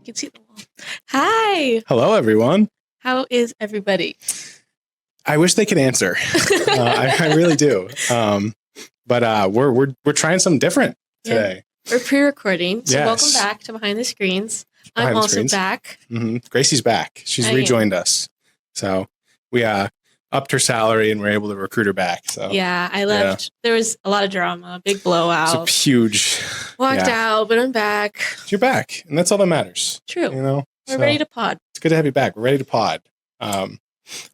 You can see the wall. Hi. Hello, everyone. How is everybody? I wish they could answer. I really do. But we're trying something different today. We're pre-recording, so Yes. Welcome back to Behind the Screens. Behind I'm the also Screens. back. Mm-hmm. Gracie's back. She's rejoined us. So we upped her salary and we're able to recruit her back. So yeah, I left. Yeah. There was a lot of drama, big blowout. It's a huge. Walked out, but I'm back. You're back, and that's all that matters. True. You know, we're ready to pod. It's good to have you back. We're ready to pod.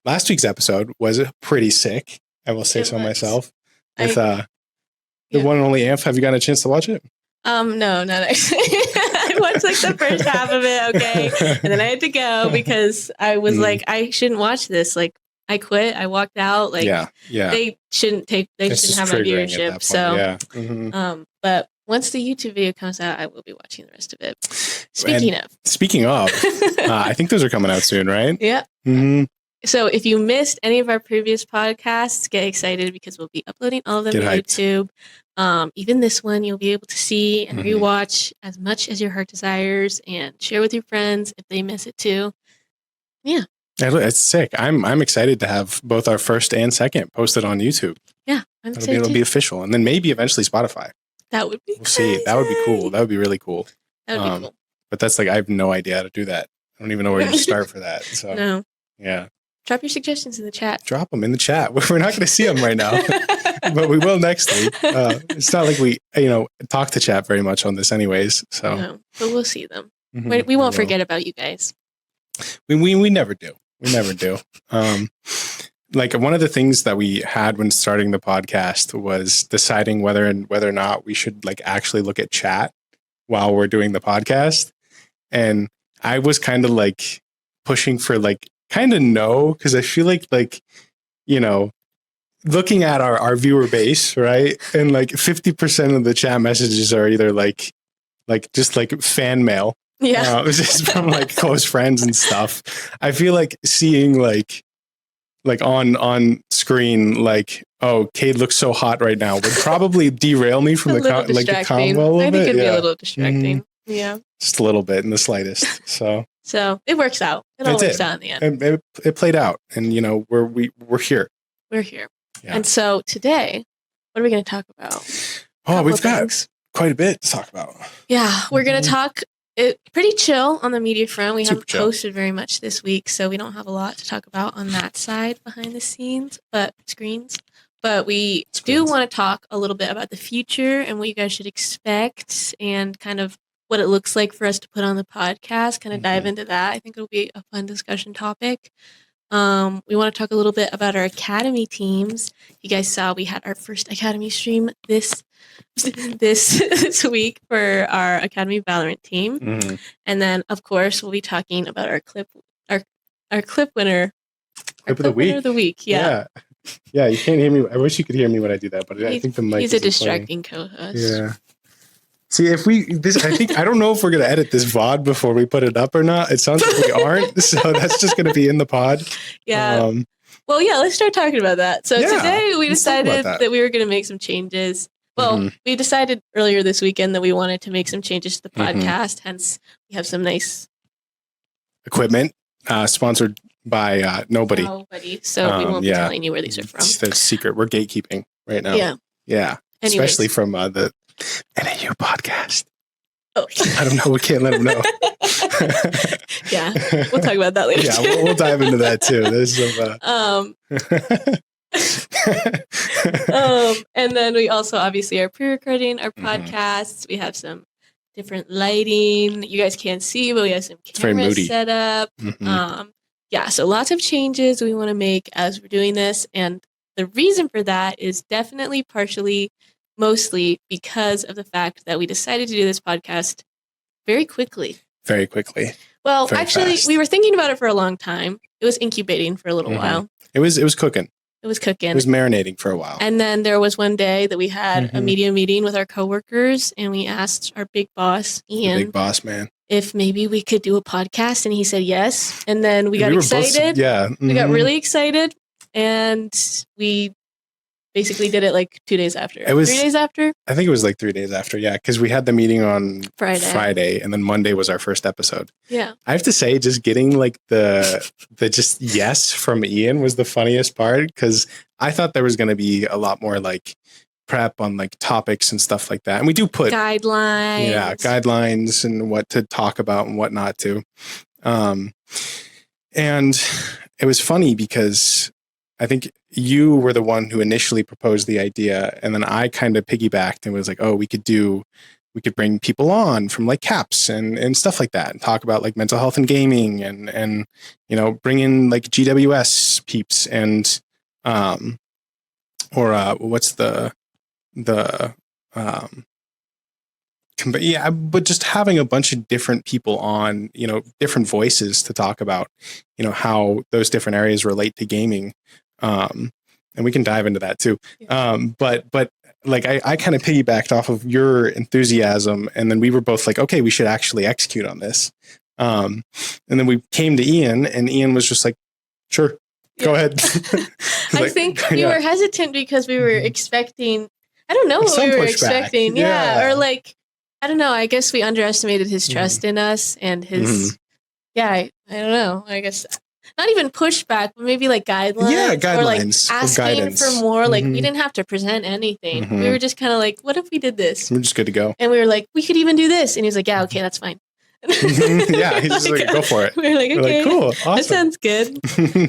Last week's episode was pretty sick. I will say so myself. With the one and only Amph. Have you gotten a chance to watch it? No, not actually. I watched like the first half of it, okay, and then I had to go because I was like, I shouldn't watch this. Like, I quit. I walked out. Like, they shouldn't have my viewership. So, but once the YouTube video comes out, I will be watching the rest of it. Speaking of, I think those are coming out soon, right? Yeah. Mm-hmm. So if you missed any of our previous podcasts, get excited because we'll be uploading all of them to YouTube. Even this one, you'll be able to see and rewatch as much as your heart desires and share with your friends if they miss it too. Yeah. It's sick. I'm excited to have both our first and second posted on YouTube. Yeah, I'm excited. It'll be official, and then maybe eventually Spotify. That would be. We'll see. That would be cool. That would be really cool. That would be cool. But that's like I have no idea how to do that. I don't even know where to start for that. So no. Yeah. Drop your suggestions in the chat. Drop them in the chat. We're not going to see them right now, but we will next week. It's not like we talk to chat very much on this, anyways. So no, but we'll see them. We won't forget about you guys. We never do. We never do. Like one of the things that we had when starting the podcast was deciding whether or not we should like actually look at chat while we're doing the podcast. And I was kind of like pushing for like kind of no, because I feel like looking at our viewer base, right? And like 50% of the chat messages are either like just like fan mail. Yeah. Just from like close friends and stuff. I feel like seeing like on screen, like, oh, Cade looks so hot right now would probably derail me from the convo a little bit. I think it'd be a little distracting. Mm-hmm. Yeah. Just a little bit in the slightest. So it works out. It all works out in the end. It played out, and we're here. We're here. Yeah. And so today, what are we going to talk about? Oh, we've got quite a bit to talk about. Yeah, we're going to talk. Pretty chill on the media front. We haven't posted very much this week, so we don't have a lot to talk about on that side behind the scenes, screens. But we do want to talk a little bit about the future and what you guys should expect and kind of what it looks like for us to put on the podcast, kind of dive into that. I think it'll be a fun discussion topic. We want to talk a little bit about our academy teams. You guys saw we had our first academy stream this week for our Academy Valorant team. And then of course we'll be talking about our clip winner. Clip of the week. Yeah, you can't hear me. I wish you could hear me when I do that, but I think the mic he's a distracting co-host. Yeah. See, I don't know if we're going to edit this VOD before we put it up or not. It sounds like we aren't. So that's just going to be in the pod. Yeah. Well, yeah, let's start talking about that. So today we decided that we were going to make some changes. Well, we decided earlier this weekend that we wanted to make some changes to the podcast. Hence, we have some nice equipment sponsored by nobody. So we won't be telling you where these are from. It's the secret. We're gatekeeping right now. Yeah. Anyways. Especially from the NAU podcast. Oh, I don't know. We can't let them know. Yeah, we'll talk about that later. Yeah, we'll dive into that too. There's some. And then we also obviously are pre-recording our podcasts. We have some different lighting. You guys can't see, but we have some cameras set up. So lots of changes we want to make as we're doing this, and the reason for that is definitely mostly because of the fact that we decided to do this podcast very quickly. Well, actually, we were thinking about it for a long time. It was incubating for a little while. It was cooking. It was cooking. It was marinating for a while. And then there was one day that we had a media meeting with our coworkers, and we asked our big boss, Ian. The big boss, man. If maybe we could do a podcast, and he said yes. And then we got excited. We got really excited, and we basically did it like 2 days after. It was 3 days after? I think it was like 3 days after. Yeah. Cause we had the meeting on Friday and then Monday was our first episode. Yeah. I have to say, just getting like the just yes from Ian was the funniest part. Cause I thought there was going to be a lot more like prep on like topics and stuff like that. And we do put guidelines and what to talk about and what not to. And it was funny because I think you were the one who initially proposed the idea. And then I kind of piggybacked and was like, oh, we could bring people on from like CAPS and stuff like that and talk about like mental health and gaming and, you know, bring in like GWS peeps and, what's but just having a bunch of different people on, you know, different voices to talk about, you know, how those different areas relate to gaming. And we can dive into that too. But like I kind of piggybacked off of your enthusiasm, and then we were both like, okay, we should actually execute on this. And then we came to Ian, and Ian was just like, sure, go ahead. I think we were hesitant because we were expecting, I don't know what we were expecting. Yeah. Or like, I don't know. I guess we underestimated his trust in us and his, I don't know. I guess not even pushback, but maybe like guidelines. Yeah, guidelines. Or like asking for more. Like we didn't have to present anything. We were just kind of like, what if we did this? We're just good to go. And we were like, we could even do this. And he's like, yeah, okay, that's fine. Yeah, he's just like, go for it. We were like, okay, cool, awesome. That sounds good.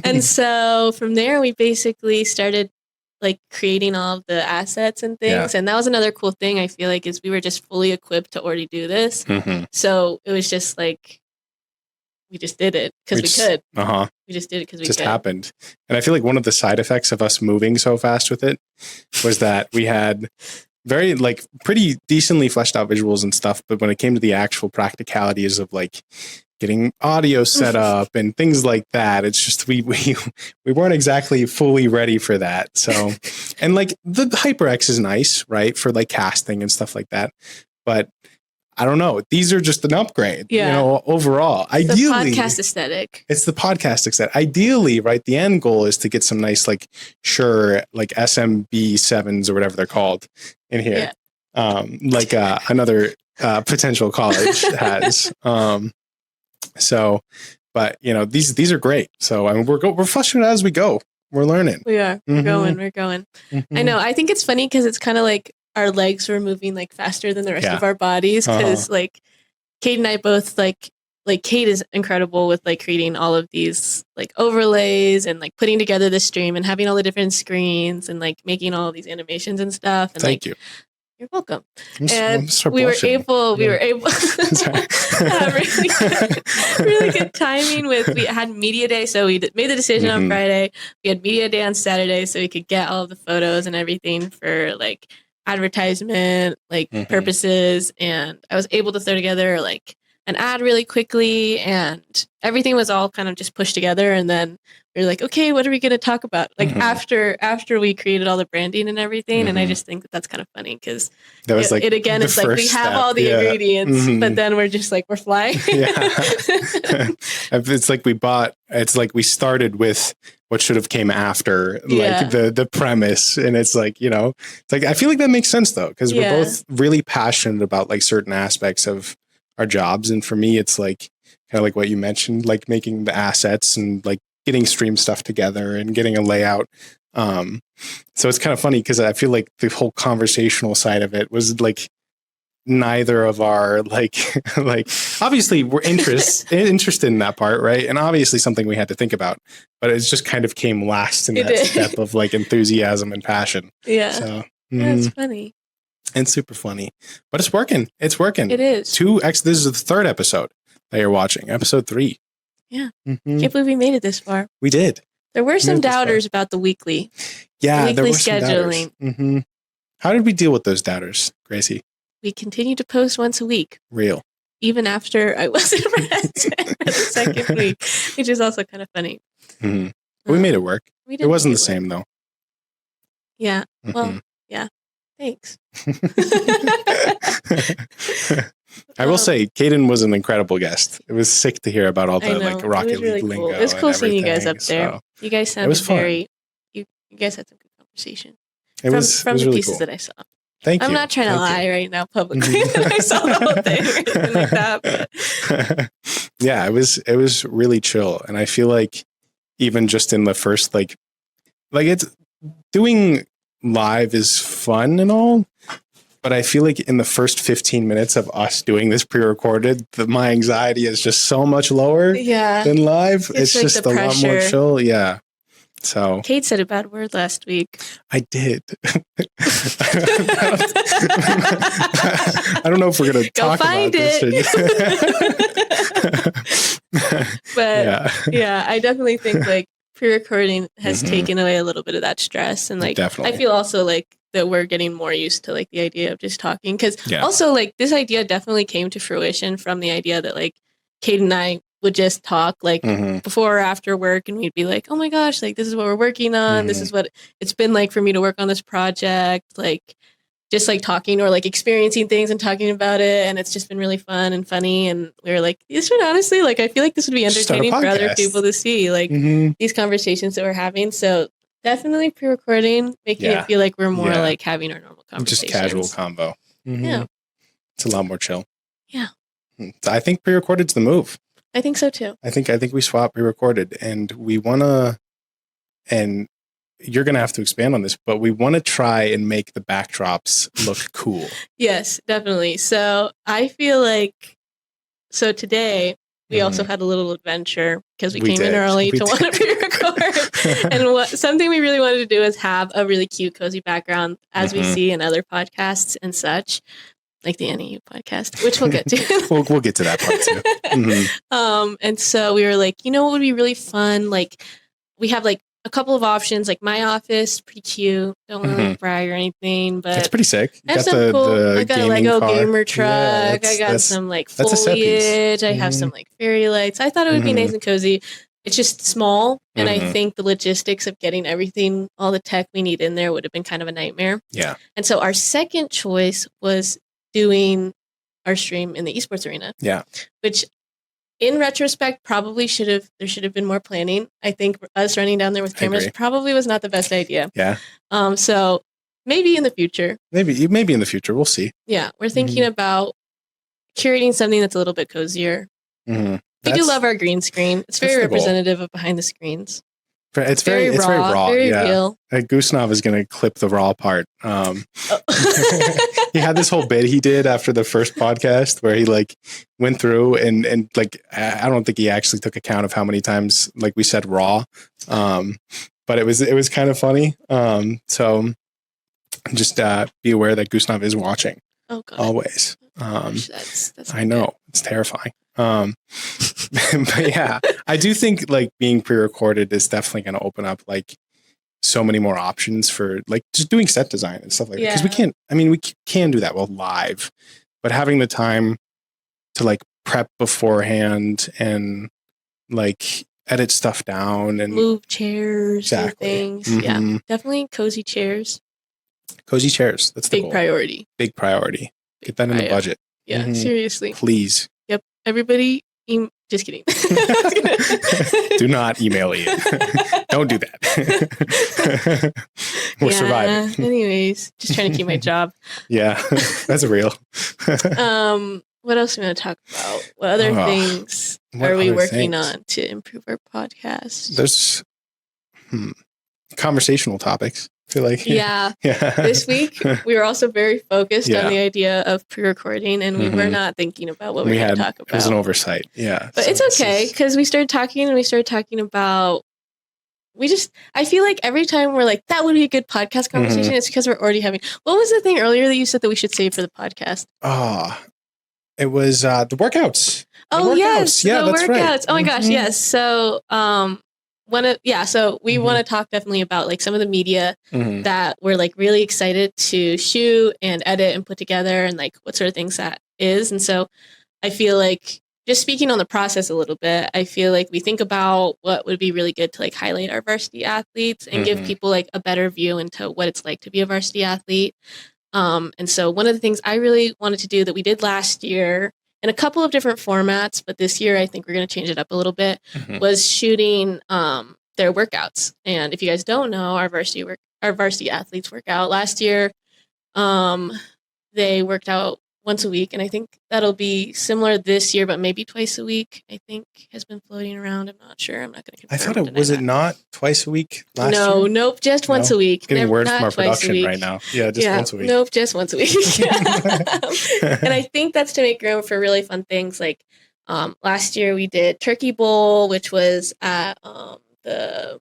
And so from there, we basically started like creating all of the assets and things. And that was another cool thing I feel like is we were just fully equipped to already do this. So it was just like, we just did it because we could. We just did it because we could. Just happened. And I feel like one of the side effects of us moving so fast with it was that we had very like pretty decently fleshed out visuals and stuff. But when it came to the actual practicalities of like getting audio set up and things like that, it's just we weren't exactly fully ready for that. So, and like the HyperX is nice, right, for like casting and stuff like that. But I don't know. These are just an upgrade, you know, overall. It's ideally, the podcast aesthetic. It's the podcast aesthetic. Ideally, right, the end goal is to get some nice, like, like SMB7s or whatever they're called in here. Like another potential college has. So, but, you know, these are great. So, I mean, we're fleshing it out as we go. We're learning. We are. We're going. I know. I think it's funny because it's kind of like, our legs were moving like faster than the rest of our bodies because like Kate and I both like Kate is incredible with like creating all of these like overlays and like putting together the stream and having all the different screens and like making all of these animations and stuff. And Thank you. You're welcome. And we were able really good timing with, we had media day. So we made the decision on Friday. We had media day on Saturday so we could get all of the photos and everything for like advertisement like purposes, and I was able to throw together like an ad really quickly, and everything was all kind of just pushed together. And then we were like, okay, what are we going to talk about like after we created all the branding and everything. And I just think that that's kind of funny because that was like again it's like we have all the ingredients but then we're just like we're flying. It's like we started with what should have came after like the premise, and it's like, you know, it's like I feel like that makes sense though because we're both really passionate about like certain aspects of our jobs. And for me it's like kind of like what you mentioned, like making the assets and like getting stream stuff together and getting a layout. So it's kind of funny because I feel like the whole conversational side of it was like neither of our like obviously we're interested in that part, right? And obviously something we had to think about, but it just kind of came last in that step of like enthusiasm and passion. So that's funny. And super funny, but it's working. It is. This is the third episode that you're watching, episode 3. Can't believe we made it this far. We did. There were some doubters about the weekly there were scheduling. How did we deal with those doubters, Gracie? We continue to post once a week. Real. Even after I wasn't present the second week, which is also kind of funny. We made it work. It wasn't the same though. Yeah. Well, yeah. Thanks. I will say, Kaden was an incredible guest. It was sick to hear about all the like Rocket League lingo. It was cool seeing you guys up there. You guys sounded very. You guys had some good conversation. It was the really pieces cool. that I saw. Thank you. I'm not trying to lie right now publicly. I saw the whole thing or anything like that. But. Yeah, it was really chill. And I feel like even just in the first, like it's doing live is fun and all, but I feel like in the first 15 minutes of us doing this pre-recorded, my anxiety is just so much lower than live. It's like just a lot more chill. Yeah. So Kate said a bad word last week. I did. I don't know if we're going to talk about this. But yeah, I definitely think like pre-recording has taken away a little bit of that stress. And like, definitely. I feel also like that we're getting more used to like the idea of just talking. Cause also like this idea definitely came to fruition from the idea that like Kate and I would just talk like before or after work, and we'd be like, oh my gosh, like this is what we're working on. This is what it's been like for me to work on this project. Like just like talking or like experiencing things and talking about it. And it's just been really fun and funny. And we were like, this would honestly, like, I feel like this would be entertaining for other people to see, like these conversations that we're having. So definitely pre-recording, making it feel like we're more like having our normal conversations. Just casual combo. Yeah. It's a lot more chill. Yeah. I think pre-recorded's the move. I think so too. I think we swap pre-recorded, and we want to, and you're going to have to expand on this, but we want to try and make the backdrops look cool. Yes, definitely. So I feel like, so today we also had a little adventure because we came in early to want to pre-record. And something we really wanted to do is have a really cute, cozy background as we see in other podcasts and such. Like the NAU podcast, which we'll get to. we'll get to that part too. And so we were like, you know what would be really fun? Like we have like a couple of options, like my office, pretty cute. Don't want to brag or anything, but it's pretty sick. I have some cool. I got a Lego gamer truck. Yeah, I got some like foliage. I have some like fairy lights. I thought it would be nice and cozy. It's just small, and I think the logistics of getting everything, all the tech we need in there, would have been kind of a nightmare. Yeah. And so our second choice was doing our stream in the esports arena. Yeah. Which in retrospect probably there should have been more planning. I think us running down there with cameras probably was not the best idea. Yeah. So maybe in the future. Maybe in the future. We'll see. Yeah. We're thinking about curating something that's a little bit cozier. We do love our green screen. It's very representative of behind the screens. It's very raw. Very real. Gusnav is going to clip the raw part. He had this whole bit he did after the first podcast where he like went through and like, I don't think he actually took account of how many times like we said raw. But it was kind of funny. So just be aware that Gusnav is watching. Oh God. Always. That's I know. It's terrifying. But yeah, I do think like being pre-recorded is definitely going to open up like so many more options for like just doing set design and stuff like that. Because we can do that well live, but having the time to like prep beforehand and like edit stuff down and move chairs and things. Yeah, definitely cozy chairs. Cozy chairs. That's the goal. Big priority. Get that in the budget. Yeah, seriously. Please. Yep. Everybody, just kidding. Do not email Ian. Don't do that. We're surviving. Anyways, just trying to keep my job. Yeah, that's real. What else are we going to talk about? What other things are we working on to improve our podcast? There's conversational topics. I feel like this week we were also very focused on the idea of pre-recording, and we were not thinking about what we were going to talk about. It was an oversight, but it's okay because we started talking about. I feel like every time we're like, that would be a good podcast conversation, it's because we're already having. What was the thing earlier that you said that we should save for the podcast? It was the workouts. Yes, the workouts. Right. Oh my gosh, yes. So, so we want to talk definitely about like some of the media that we're like really excited to shoot and edit and put together, and like what sort of things that is. And so I feel like just speaking on the process a little bit, I feel like we think about what would be really good to like highlight our varsity athletes and give people like a better view into what it's like to be a varsity athlete. And so one of the things I really wanted to do that we did last year in a couple of different formats, but this year I think we're going to change it up a little bit, was shooting their workouts. And if you guys don't know, our varsity our varsity athletes work out. Last year, they worked out once a week, and I think that'll be similar this year, but maybe twice a week. I think has been floating around. I'm not sure. I'm not going to confirm. I thought it not twice a week last year. Nope, just once a week. Getting word from our production right now. Yeah, just once a week. Nope, just once a week. And I think that's to make room for really fun things like last year we did Turkey Bowl, which was at the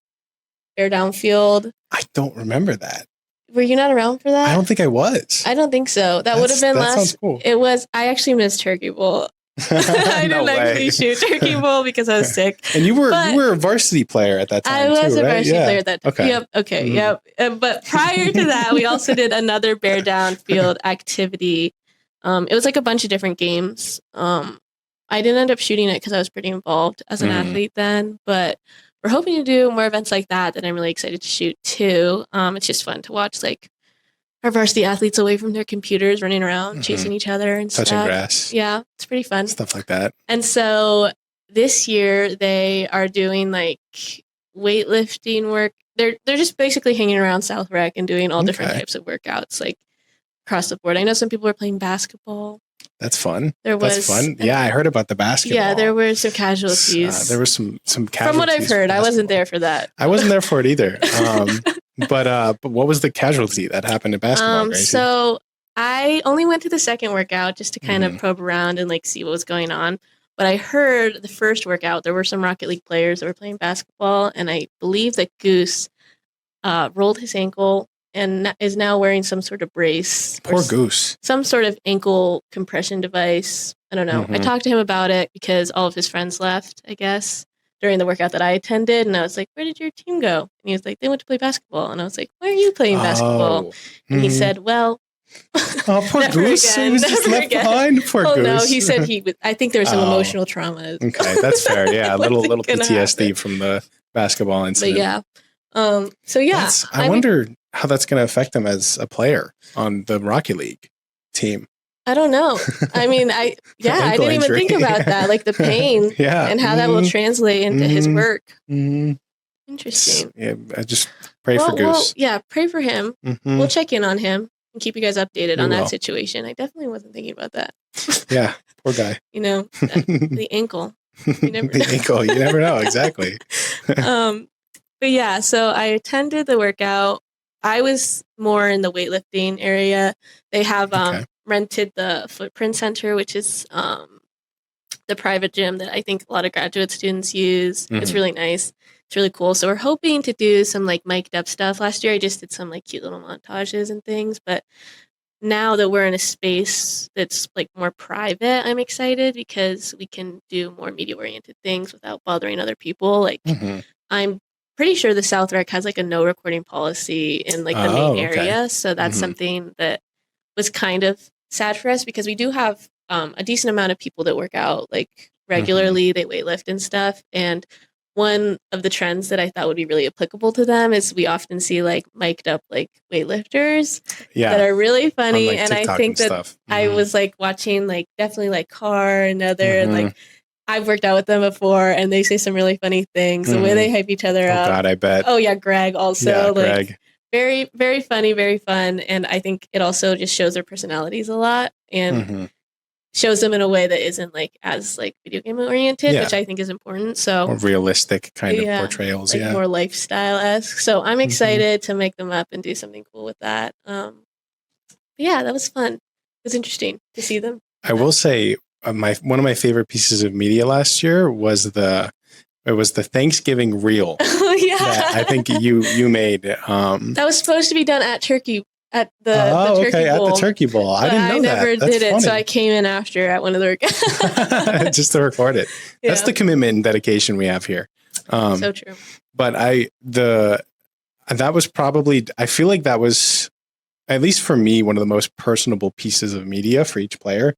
Bear Down Field. I don't remember that. Were you not around for that? I don't think I was. I don't think so. That would have been last. Sounds cool. It was. I actually missed Turkey Bowl. I didn't actually shoot Turkey Bowl because I was sick. And you were a varsity player at that time. I was too, a right? varsity player at that time. Okay. Yep. Okay. Yep. But prior to that, we also did another Bear Down Field activity. It was like a bunch of different games. I didn't end up shooting it because I was pretty involved as an athlete then, but we're hoping to do more events like that I'm really excited to shoot too. It's just fun to watch like our varsity athletes away from their computers running around, chasing each other and touching stuff. grass. Yeah, it's pretty fun. Stuff like that. And so this year they are doing like weightlifting work. They're just basically hanging around South Rec and doing all different types of workouts like across the board. I know some people were playing basketball. That's fun. That's fun. Yeah, I heard about the basketball. Yeah, there were some casualties. There was some casualties. From what I've heard, I wasn't there for that. I wasn't there for it either. But what was the casualty that happened in basketball, Gracie? So I only went to the second workout just to kind of probe around and like see what was going on. But I heard the first workout, there were some Rocket League players that were playing basketball, and I believe that Goose rolled his ankle and is now wearing some sort of brace. Poor Goose. Some sort of ankle compression device. I don't know. I talked to him about it because all of his friends left, I guess, during the workout that I attended. And I was like, where did your team go? And he was like, they went to play basketball. And I was like, why are you playing basketball? And he said, well... Oh, poor Goose. He was just left behind. Poor Goose. No, he said I think there was some emotional trauma. Okay, that's fair. Yeah, a little PTSD from the basketball incident. But yeah. So yeah. I wonder how that's going to affect him as a player on the Rocket League team. I don't know. I mean, I didn't even think about that, like the pain and how that will translate into his work. Interesting. Yeah, I just pray for Goose. Pray for him. We'll check in on him and keep you guys updated on that situation. I definitely wasn't thinking about that. Yeah, poor guy. The ankle. You never know. Ankle. You never know. Exactly. But yeah, so I attended the workout. I was more in the weightlifting area. They have rented the Footprint Center, which is the private gym that I think a lot of graduate students use. It's really nice. It's really cool. So we're hoping to do some like mic'd up stuff. Last year I just did some like cute little montages and things. But now that we're in a space that's like more private, I'm excited because we can do more media oriented things without bothering other people. Like I'm pretty sure the South Rec has like a no recording policy in like the main area. So that's something that was kind of sad for us because we do have a decent amount of people that work out like regularly. They weightlift and stuff. And one of the trends that I thought would be really applicable to them is we often see like mic'd up like weightlifters that are really funny. Like and TikTok I think that I was like watching like definitely like Carr and other like I've worked out with them before and they say some really funny things. The way they hype each other up. Oh God, I bet. Oh yeah, Greg also. Yeah, like Greg. very, very funny, very fun. And I think it also just shows their personalities a lot and shows them in a way that isn't like as like video game oriented, which I think is important. So more realistic kind of portrayals, like more lifestyle-esque. So I'm excited to make them up and do something cool with that. Yeah, that was fun. It was interesting to see them. I will say one of my favorite pieces of media last year was the Thanksgiving reel. That I think you made. That was supposed to be done at Turkey. At the Turkey Bowl. At the Turkey Bowl. I didn't know that. I never did it, so I came in after at one of the workouts. Just to record it. Yeah. That's the commitment and dedication we have here. So true. But that was probably, I feel like that was, at least for me, one of the most personable pieces of media for each player.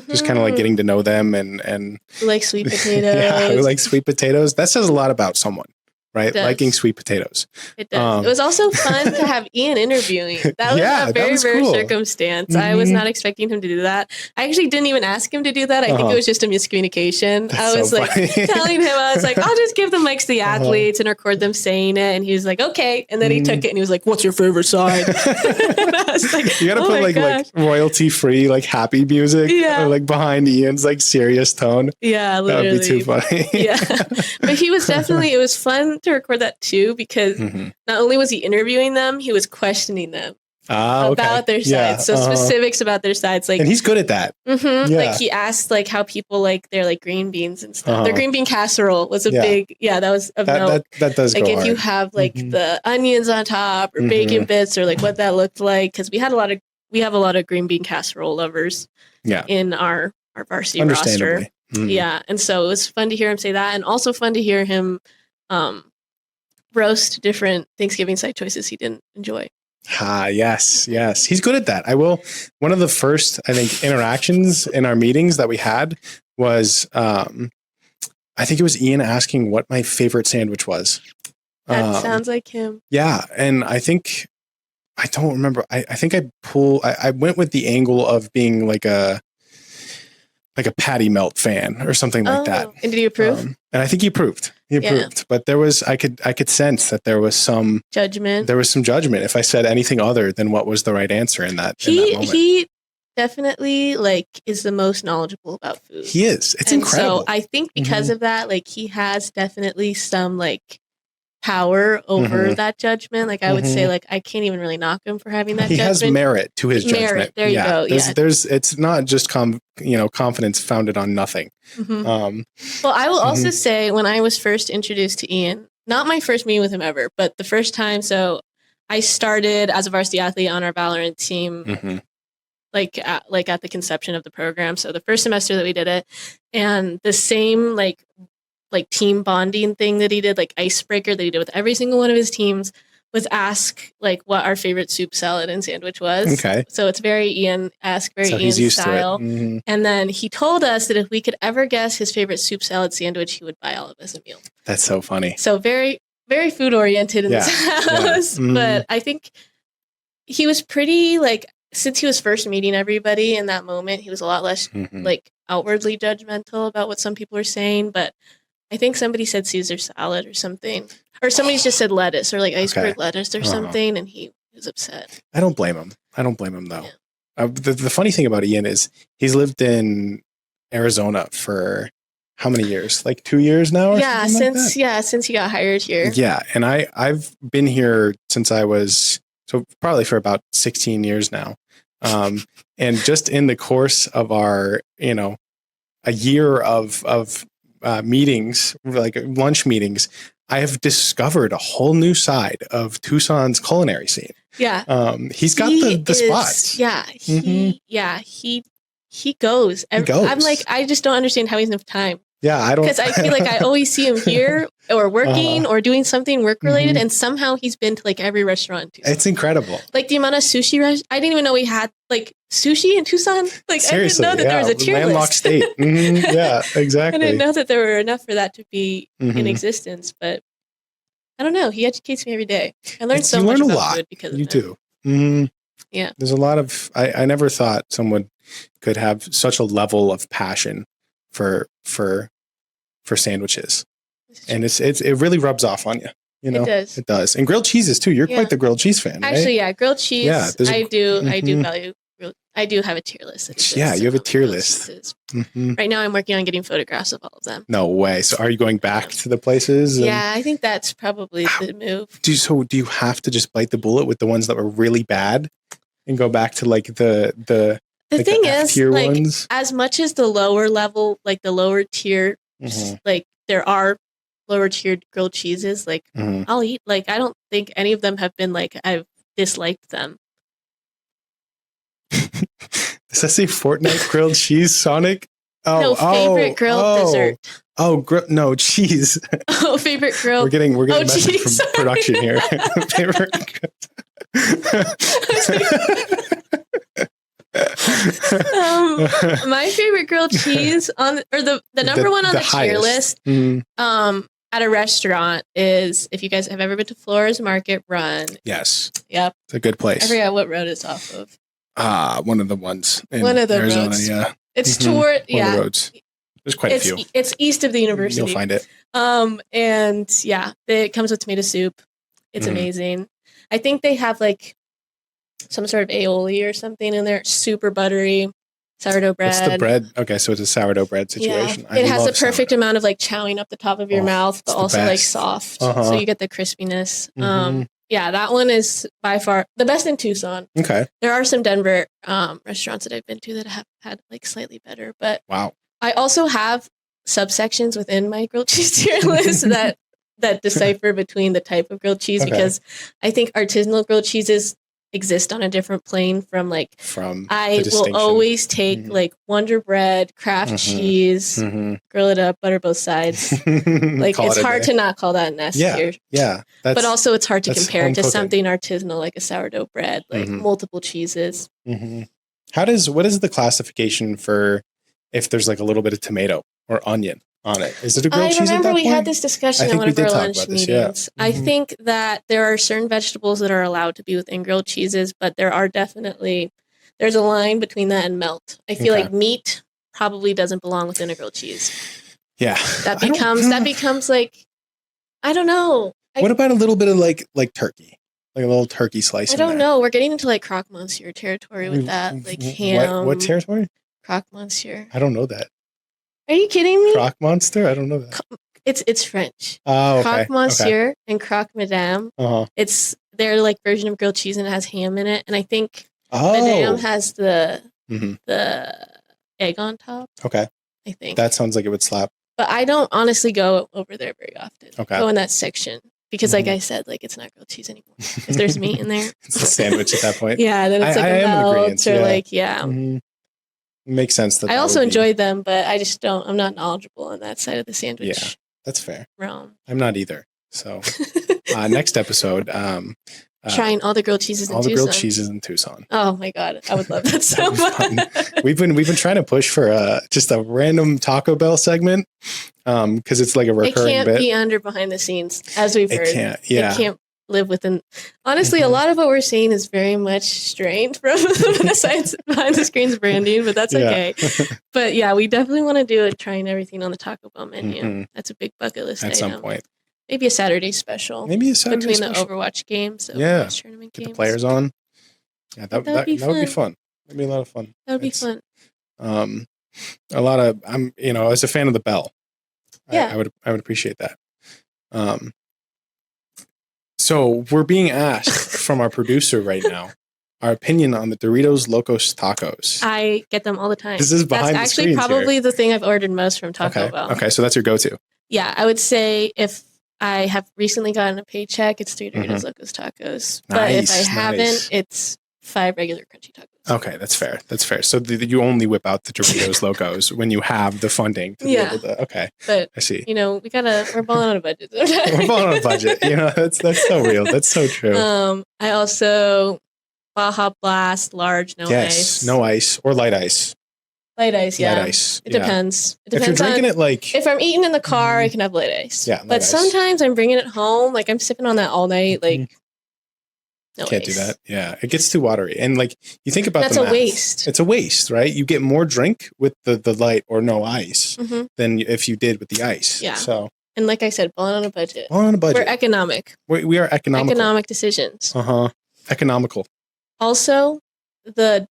Just kind of like getting to know them and like sweet potatoes. Yeah, we like sweet potatoes. That says a lot about someone. right? Liking sweet potatoes. It does. It was also fun to have Ian interviewing. That was a very rare circumstance. I was not expecting him to do that. I actually didn't even ask him to do that. I think it was just a miscommunication. I was telling him, I was like, I'll just give the mics to the athletes and record them saying it. And he was like, okay. And then he took it and he was like, what's your favorite side? And I was like, you gotta put like royalty free, like happy music or like behind Ian's like serious tone. Yeah, literally. That would be too funny. Yeah. But he was definitely, it was fun to record that too, because not only was he interviewing them, he was questioning them about their sides. So specifics about their sides. Like, and he's good at that. Like he asked like how people like their like green beans and stuff. Their green bean casserole was a big, that was of note. That does like go if hard. you have like the onions on top or bacon bits or like what that looked like. Cause we have a lot of green bean casserole lovers in our varsity roster. Yeah. And so it was fun to hear him say that, and also fun to hear him roast different Thanksgiving side choices he didn't enjoy. Yes. He's good at that. One of the first, I think, interactions in our meetings that we had was, I think it was Ian asking what my favorite sandwich was. That sounds like him. Yeah. And I don't remember. I think I went with the angle of being like a patty melt fan or something like that. And did he approve? And I think he approved. But there was, I could sense that there was some judgment. There was some judgment if I said anything other than what was the right answer in that moment. He definitely like is the most knowledgeable about food. He is. It's incredible. So I think because of that, like he has definitely some like power over that judgment. Like I would say, like I can't even really knock him for having that. He judgment. has merit to his judgment. There you go. There's it's not just confidence founded on nothing. Well, I will also say, when I was first introduced to Ian, not my first meeting with him ever, but the first time. So I started as a varsity athlete on our Valorant team, like at the conception of the program. So the first semester that we did it, and the same like team bonding thing that he did, like icebreaker that he did with every single one of his teams, was ask like what our favorite soup, salad, and sandwich was. Okay. So it's very Ian-esque, very Ian style. And then he told us that if we could ever guess his favorite soup, salad, sandwich, he would buy all of us a meal. That's so funny. So very, very food oriented in this house. But I think he was pretty like, since he was first meeting everybody in that moment, he was a lot less like outwardly judgmental about what some people were saying. But I think somebody said Caesar salad or something, or somebody just said lettuce or like iceberg lettuce or something, and he was upset. I don't blame him. though. Yeah. The funny thing about Ian is he's lived in Arizona for how many years? Like 2 years now? Or since he got hired here. Yeah, and I've been here since I was probably for about 16 years now, and just in the course of our a year of meetings, like lunch meetings, I have discovered a whole new side of Tucson's culinary scene. Yeah. He's got the spots. Yeah. He goes. I'm like, I just don't understand how he has enough time. Yeah, I don't. Because I feel like I always see him here or working or doing something work related, and somehow he's been to like every restaurant in Tucson. It's incredible. Like the amount of sushi. I didn't even know we had like sushi in Tucson. Like seriously, I didn't know that there was a tier landlocked state. Yeah, exactly. I didn't know that there were enough for that to be in existence, but I don't know. He educates me every day. I learned so much about food because of you too. Yeah, there's a lot of. I never thought someone could have such a level of passion for sandwiches, and it really rubs off on you. It does. And grilled cheeses too. You're quite the grilled cheese fan, right? Actually, yeah, grilled cheese. Yeah, I do value. I do have a tier list. Yeah, you have a tier list. Right now, I'm working on getting photographs of all of them. No way. So, are you going back to the places? Yeah, I think that's probably the move. Do you have to just bite the bullet with the ones that were really bad, and go back to like the thing is, like, ones? As much as the lower level, like the lower tier, like there are lower tiered grilled cheeses, like I'll eat. Like I don't think any of them have been like I've disliked them. Does that say Fortnite grilled cheese, Sonic? Favorite grilled dessert. No, cheese. Favorite grilled. We're getting a message from production here. Favorite. My favorite grilled cheese the number one on the tier list at a restaurant is, if you guys have ever been to Flores Market Run. Yes. Yep. It's a good place. I forgot what road it's off of. One of the ones in one of the Arizona, roads. yeah. It's toward, one of the roads. There's quite a few. It's east of the university. You'll find it. And yeah, it comes with tomato soup. It's amazing. I think they have like some sort of aioli or something in there. Super buttery. Sourdough bread. What's the bread? Okay, so it's a sourdough bread situation. Yeah. It has the perfect amount of like chowing up the top of your mouth, but also like soft. So you get the crispiness. Yeah, that one is by far the best in Tucson. Okay. There are some Denver restaurants that I've been to that have had like slightly better, but wow. I also have subsections within my grilled cheese tier list that decipher between the type of grilled cheese, because I think artisanal grilled cheeses exist on a different plane from I will always take like Wonder Bread, Kraft cheese, grill it up, butter both sides. Like it's hard to not call that an S tier. Yeah. But also it's hard to compare it to something artisanal like a sourdough bread, like multiple cheeses. What is the classification for if there's like a little bit of tomato or onion on it? Is it a grilled cheese? I remember we had this discussion at one of our lunch meetings. I think that there are certain vegetables that are allowed to be within grilled cheeses, but there's a line between that and melt. I feel like meat probably doesn't belong within a grilled cheese. Yeah. That becomes like, I don't know. What about a little bit of like turkey? Like a little turkey slice? I don't know. We're getting into like croque monsieur territory with that. Like ham. What territory? Croque monsieur. I don't know that. Are you kidding me? Croque monster? I don't know that. It's French. Oh, okay. Croque monsieur and croque madame. It's their like version of grilled cheese, and it has ham in it. And I think madame has the egg on top. Okay. I think that sounds like it would slap. But I don't honestly go over there very often. Okay. Go in that section. Because like I said, like it's not grilled cheese anymore. If there's meat in there. It's a sandwich at that point. Yeah, then it's like a melt or like, Makes sense. I also enjoyed them, but I just I'm not knowledgeable on that side of the sandwich. Yeah, that's fair. Realm. I'm not either. So next episode, trying all the grilled cheeses in Tucson. All the grilled cheeses in Tucson. Oh my God. I would love that so much. We've been trying to push for just a random Taco Bell segment. Because it's like a recurring bit. It can't be under behind the scenes, as we've heard. It can't, yeah. It can't live within. Honestly, a lot of what we're saying is very much strained from behind the screens branding, but that's okay. But yeah, we definitely want to do it, trying everything on the Taco Bell menu. That's a big bucket list at some point. Maybe a Saturday special. Between the Overwatch games. The Overwatch tournament games. Get the players on. Yeah, that would be fun. That'd be a lot of fun. That would be fun. A lot of I was a fan of the Bell. Yeah, I would appreciate that. So we're being asked from our producer right now our opinion on the Doritos Locos Tacos. I get them all the time. This is behind the screens. That's actually probably the thing I've ordered most from Taco Bell. Okay, so that's your go-to. Yeah, I would say if I have recently gotten a paycheck, it's 3 Doritos Locos Tacos. But if I haven't, it's 5 regular crunchy tacos. Okay, that's fair. That's fair. So you only whip out the Doritos Locos when you have the funding to be able to. Okay, but I see. We're balling on a budget. We're balling on a budget. That's so real. That's so true. I also Baja Blast large, no ice. Yes, no ice or light ice. Light ice, yeah. Light ice. It depends. It depends. If you're drinking it like... If I'm eating in the car, I can have light ice. Yeah, but sometimes I'm bringing it home. Like, I'm sipping on that all night. Like, no Can't do that. Yeah, it gets too watery. And, like, you think about that's the math. A waste. It's a waste, right? You get more drink with the light or no ice than if you did with the ice. Yeah. So... And like I said, balling on a budget. Balling on a budget. We're economic. We are economical. Economic decisions. Economical. Also, the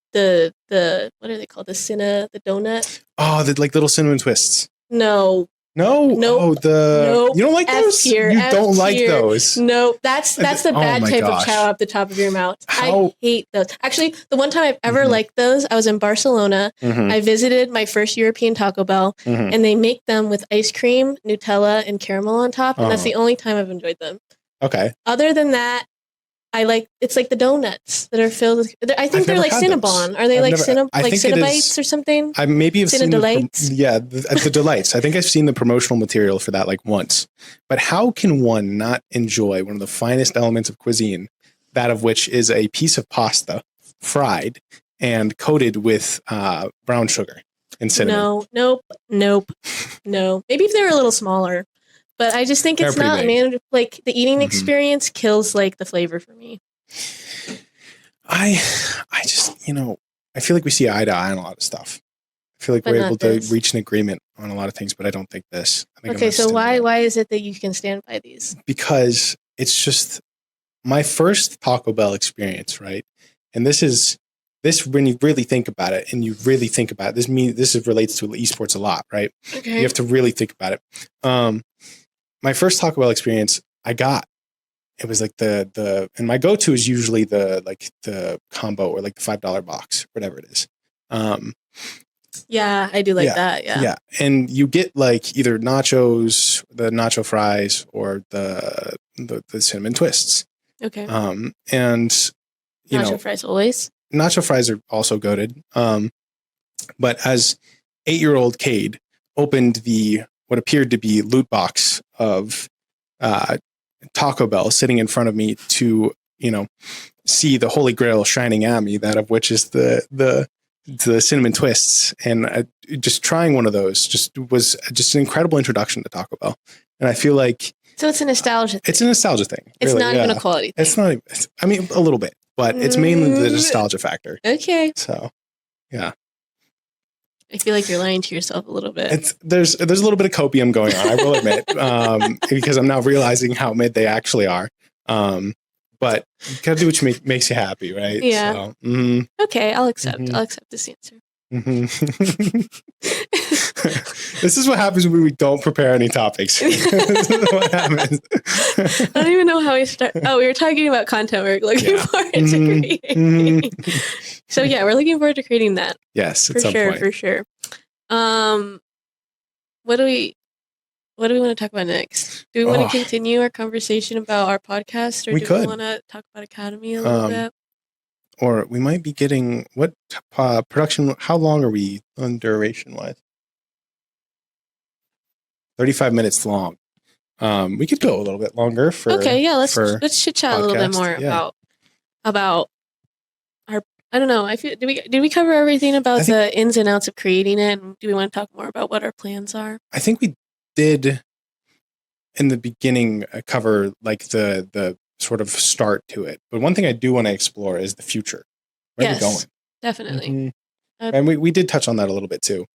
what are they called? The donut. Oh, the like little cinnamon twists. No. Nope. Oh, you don't like those? Tier, you don't like those? No, that's the bad type of chow up the top of your mouth. I hate those. Actually, the one time I've ever liked those, I was in Barcelona. I visited my first European Taco Bell, and they make them with ice cream, Nutella, and caramel on top, and that's the only time I've enjoyed them. Okay. Other than that, it's like the donuts that are filled with. I think they're like Cinnabon. Are they like Cinnabites or something? I maybe have seen the Delights. I think I've seen the promotional material for that like once. But how can one not enjoy one of the finest elements of cuisine, that of which is a piece of pasta fried and coated with brown sugar and cinnamon? No. Maybe if they were a little smaller. But I just think it's not manageable. Like the eating experience kills like the flavor for me. I just, I feel like we see eye to eye on a lot of stuff. I feel like we're able to reach an agreement on a lot of things, but I don't think this. Okay, so why is it that you can stand by these? Because it's just my first Taco Bell experience, right? And this when you really think about it, and you really think about it, this relates to esports a lot, right? Okay. You have to really think about it. My first Taco Bell experience, it was like and my go-to is usually the combo or like the $5 box, whatever it is. Yeah, I do like that. Yeah. Yeah. And you get like either nachos, the nacho fries, or the cinnamon twists. Okay. And nacho fries always. Nacho fries are also goated. But as 8-year-old Cade opened what appeared to be loot box of Taco Bell sitting in front of me to, see the holy grail shining at me, that of which is the cinnamon twists, and just trying one of those was an incredible introduction to Taco Bell. And I feel like so it's a nostalgia thing. It's a nostalgia thing. It's really, not even a quality thing. It's not. I mean, a little bit, but it's mainly the nostalgia factor. Okay. So, yeah. I feel like you're lying to yourself a little bit. There's a little bit of copium going on, I will admit, because I'm now realizing how mid they actually are. But you gotta do what makes you happy, right? Yeah. So, okay, I'll accept. I'll accept this answer. This is what happens when we don't prepare any topics. This is what happens. I don't even know how we start. Oh, we were talking about content we're looking forward to creating. So yeah, we're looking forward to creating that. Yes, for sure, for sure. What do we want to talk about next? Do we want to continue our conversation about our podcast, or do we want to talk about Academy a little bit? Or we might be getting what production? How long are we on duration wise? 35 minutes long. We could go a little bit longer for. Okay, yeah. Let's chit chat a little bit more about our. I don't know. I feel did we cover everything about the ins and outs of creating it? And do we want to talk more about what our plans are? I think we did in the beginning cover like the sort of start to it. But one thing I do want to explore is the future. Where are we going? Definitely. Mm-hmm. And we did touch on that a little bit too.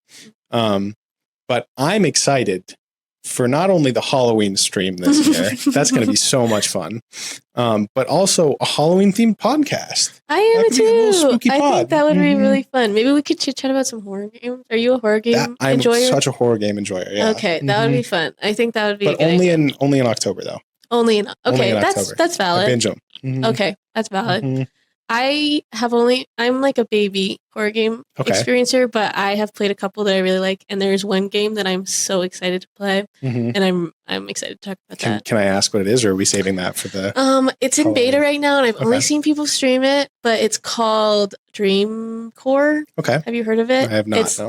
But I'm excited for not only the Halloween stream this year, that's going to be so much fun, but also a Halloween themed podcast. I am too. I think that would be really fun. Maybe we could chit chat about some horror games. Are you a horror game enjoyer? I'm such a horror game enjoyer. Yeah. Okay, that would be fun. I think that would be. But only in October though. Only in October. That's valid. I binge them. Okay, that's valid. I'm like a baby horror game experiencer, but I have played a couple that I really like, and there's one game that I'm so excited to play, and I'm excited to talk about that. Can I ask what it is, or are we saving that for the? It's in beta right now, and I've only seen people stream it, but it's called Dream Core. Okay. Have you heard of it? I have not. It's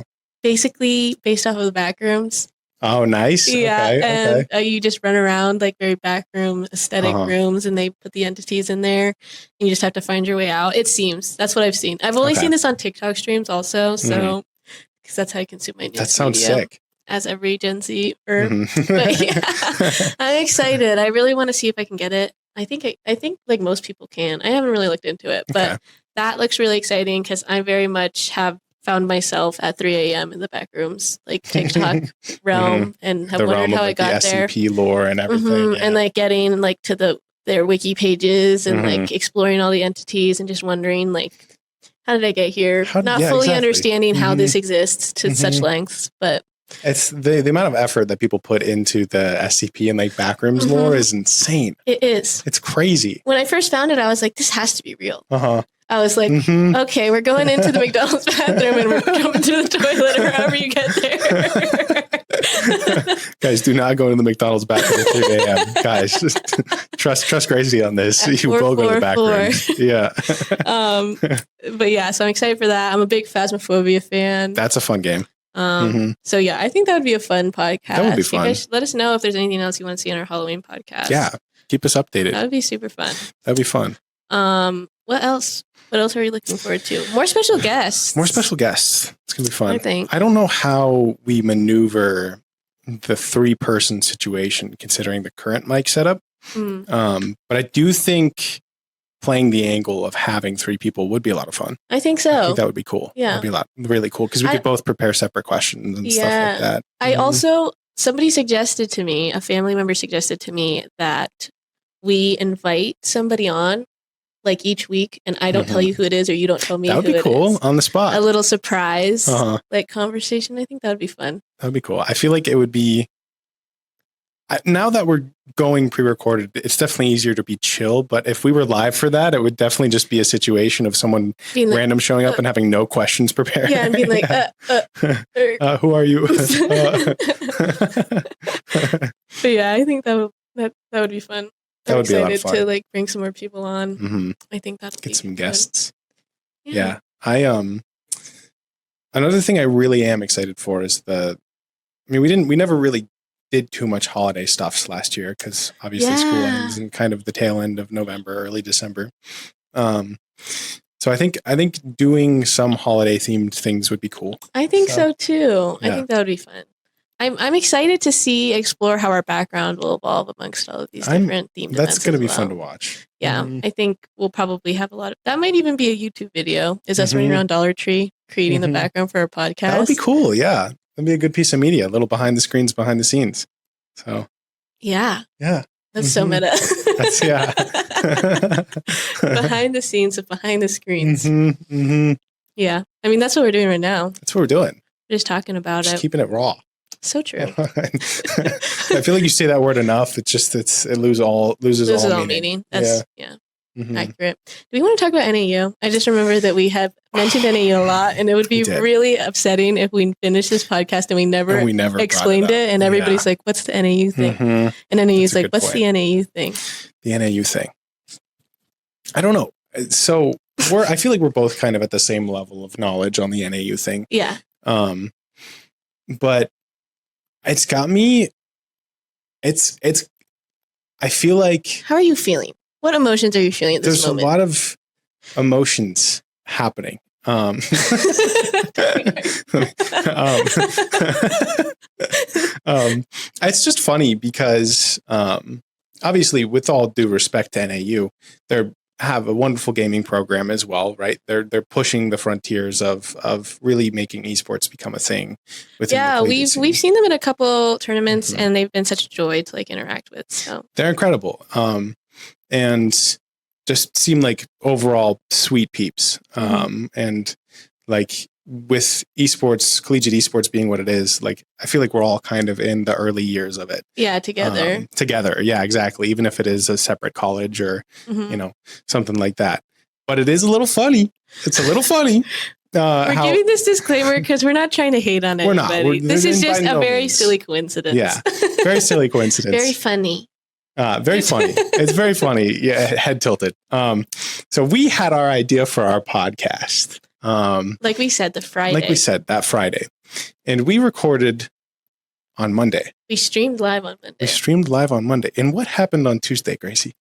basically based off of the Backrooms. Oh, nice. Yeah, and you just run around like very backroom aesthetic rooms, and they put the entities in there, and you just have to find your way out. It seems that's what I've seen. I've only seen this on TikTok streams, also, so because that's how I consume my news. That sounds sick. As every Gen Z, but yeah, I'm excited. I really want to see if I can get it. I think like most people can. I haven't really looked into it, but that looks really exciting because I very much have found myself at 3 a.m. in the back rooms, like TikTok realm, and have wondered how I got there. The SCP lore and everything, and like getting like to their wiki pages and like exploring all the entities and just wondering like, how did I get here? Not fully understanding how this exists to such lengths, but it's the amount of effort that people put into the SCP and like backrooms lore is insane. It is. It's crazy. When I first found it, I was like, this has to be real. I was like, okay, we're going into the McDonald's bathroom and we're jumping to the toilet or however you get there. Guys, do not go into the McDonald's bathroom at 3 a.m. Guys, just trust Gracie on this. You will go to the back room. Yeah. But yeah, so I'm excited for that. I'm a big Phasmophobia fan. That's a fun game. So yeah, I think that would be a fun podcast. That would be fun. You guys let us know if there's anything else you want to see in our Halloween podcast. Yeah. Keep us updated. That would be super fun. That'd be fun. What else? What else are you looking forward to? More special guests. More special guests. It's going to be fun. I think. I don't know how we maneuver the 3-person situation considering the current mic setup. But I do think playing the angle of having 3 people would be a lot of fun. I think so. I think that would be cool. Yeah. That'd be really cool because we could both prepare separate questions and stuff like that. I also, somebody suggested to me, a family member suggested to me that we invite somebody on like each week and I don't tell you who it is or you don't tell me who it is. That would be cool on the spot. A little surprise like conversation. I think that would be fun. That would be cool. I feel like it would be, now that we're going pre-recorded, it's definitely easier to be chill. But if we were live for that, it would definitely just be a situation of someone being like, random showing up and having no questions prepared. Yeah, and being like, who are you? But yeah, I think that would be fun. That would be a lot of excited fun. to like bring some more people on. I think that'll get some fun. guests. Yeah. Another thing I really am excited for is we never really did too much holiday stuffs last year because obviously school ends in kind of the tail end of November, early December. So I think doing some holiday themed things would be cool. I think so too. Yeah. I think that would be fun. I'm excited to explore how our background will evolve amongst all of these different themed events. That's going to be fun to watch. Yeah. I think we'll probably have a lot of, that might even be a YouTube video, is us running around Dollar Tree, creating the background for our podcast. That would be cool. Yeah. That'd be a good piece of media, a little behind the screens, behind the scenes. So. Yeah. Yeah. That's so meta. That's, yeah. Behind the scenes of behind the screens. Yeah. I mean, that's what we're doing right now. That's what we're doing. We're just talking about just keeping it raw. So true. I feel like you say that word enough. It loses all meaning. That's accurate. Do we want to talk about NAU? I just remember that we have mentioned NAU a lot, and it would be really upsetting if we finished this podcast and we never explained it, and everybody's like, "What's the NAU thing?" And NAU's like, "What's the NAU thing?" The NAU thing. I don't know. So I feel like we're both kind of at the same level of knowledge on the NAU thing. Yeah. But it's got me. I feel like. How are you feeling? What emotions are you feeling at this moment? There's a lot of emotions happening. It's just funny because obviously, with all due respect to NAU, they have a wonderful gaming program as well, right? They're pushing the frontiers of really making esports become a thing. We've seen them in a couple tournaments, and they've been such a joy to like interact with. So they're incredible, and just seem like overall sweet peeps. And like with esports, collegiate esports being what it is, like I feel like we're all kind of in the early years of it. Yeah, together. Yeah, exactly. Even if it is a separate college or something like that. But it is a little funny. It's a little funny. We're giving this disclaimer because we're not trying to hate on anybody. We're not. This is just a very silly coincidence. Yeah, very silly coincidence. Very funny. Very funny. It's very funny. Yeah, head tilted. So we had our idea for our podcast. Like we said, that Friday. And we recorded on Monday. We streamed live on Monday. And what happened on Tuesday, Gracie?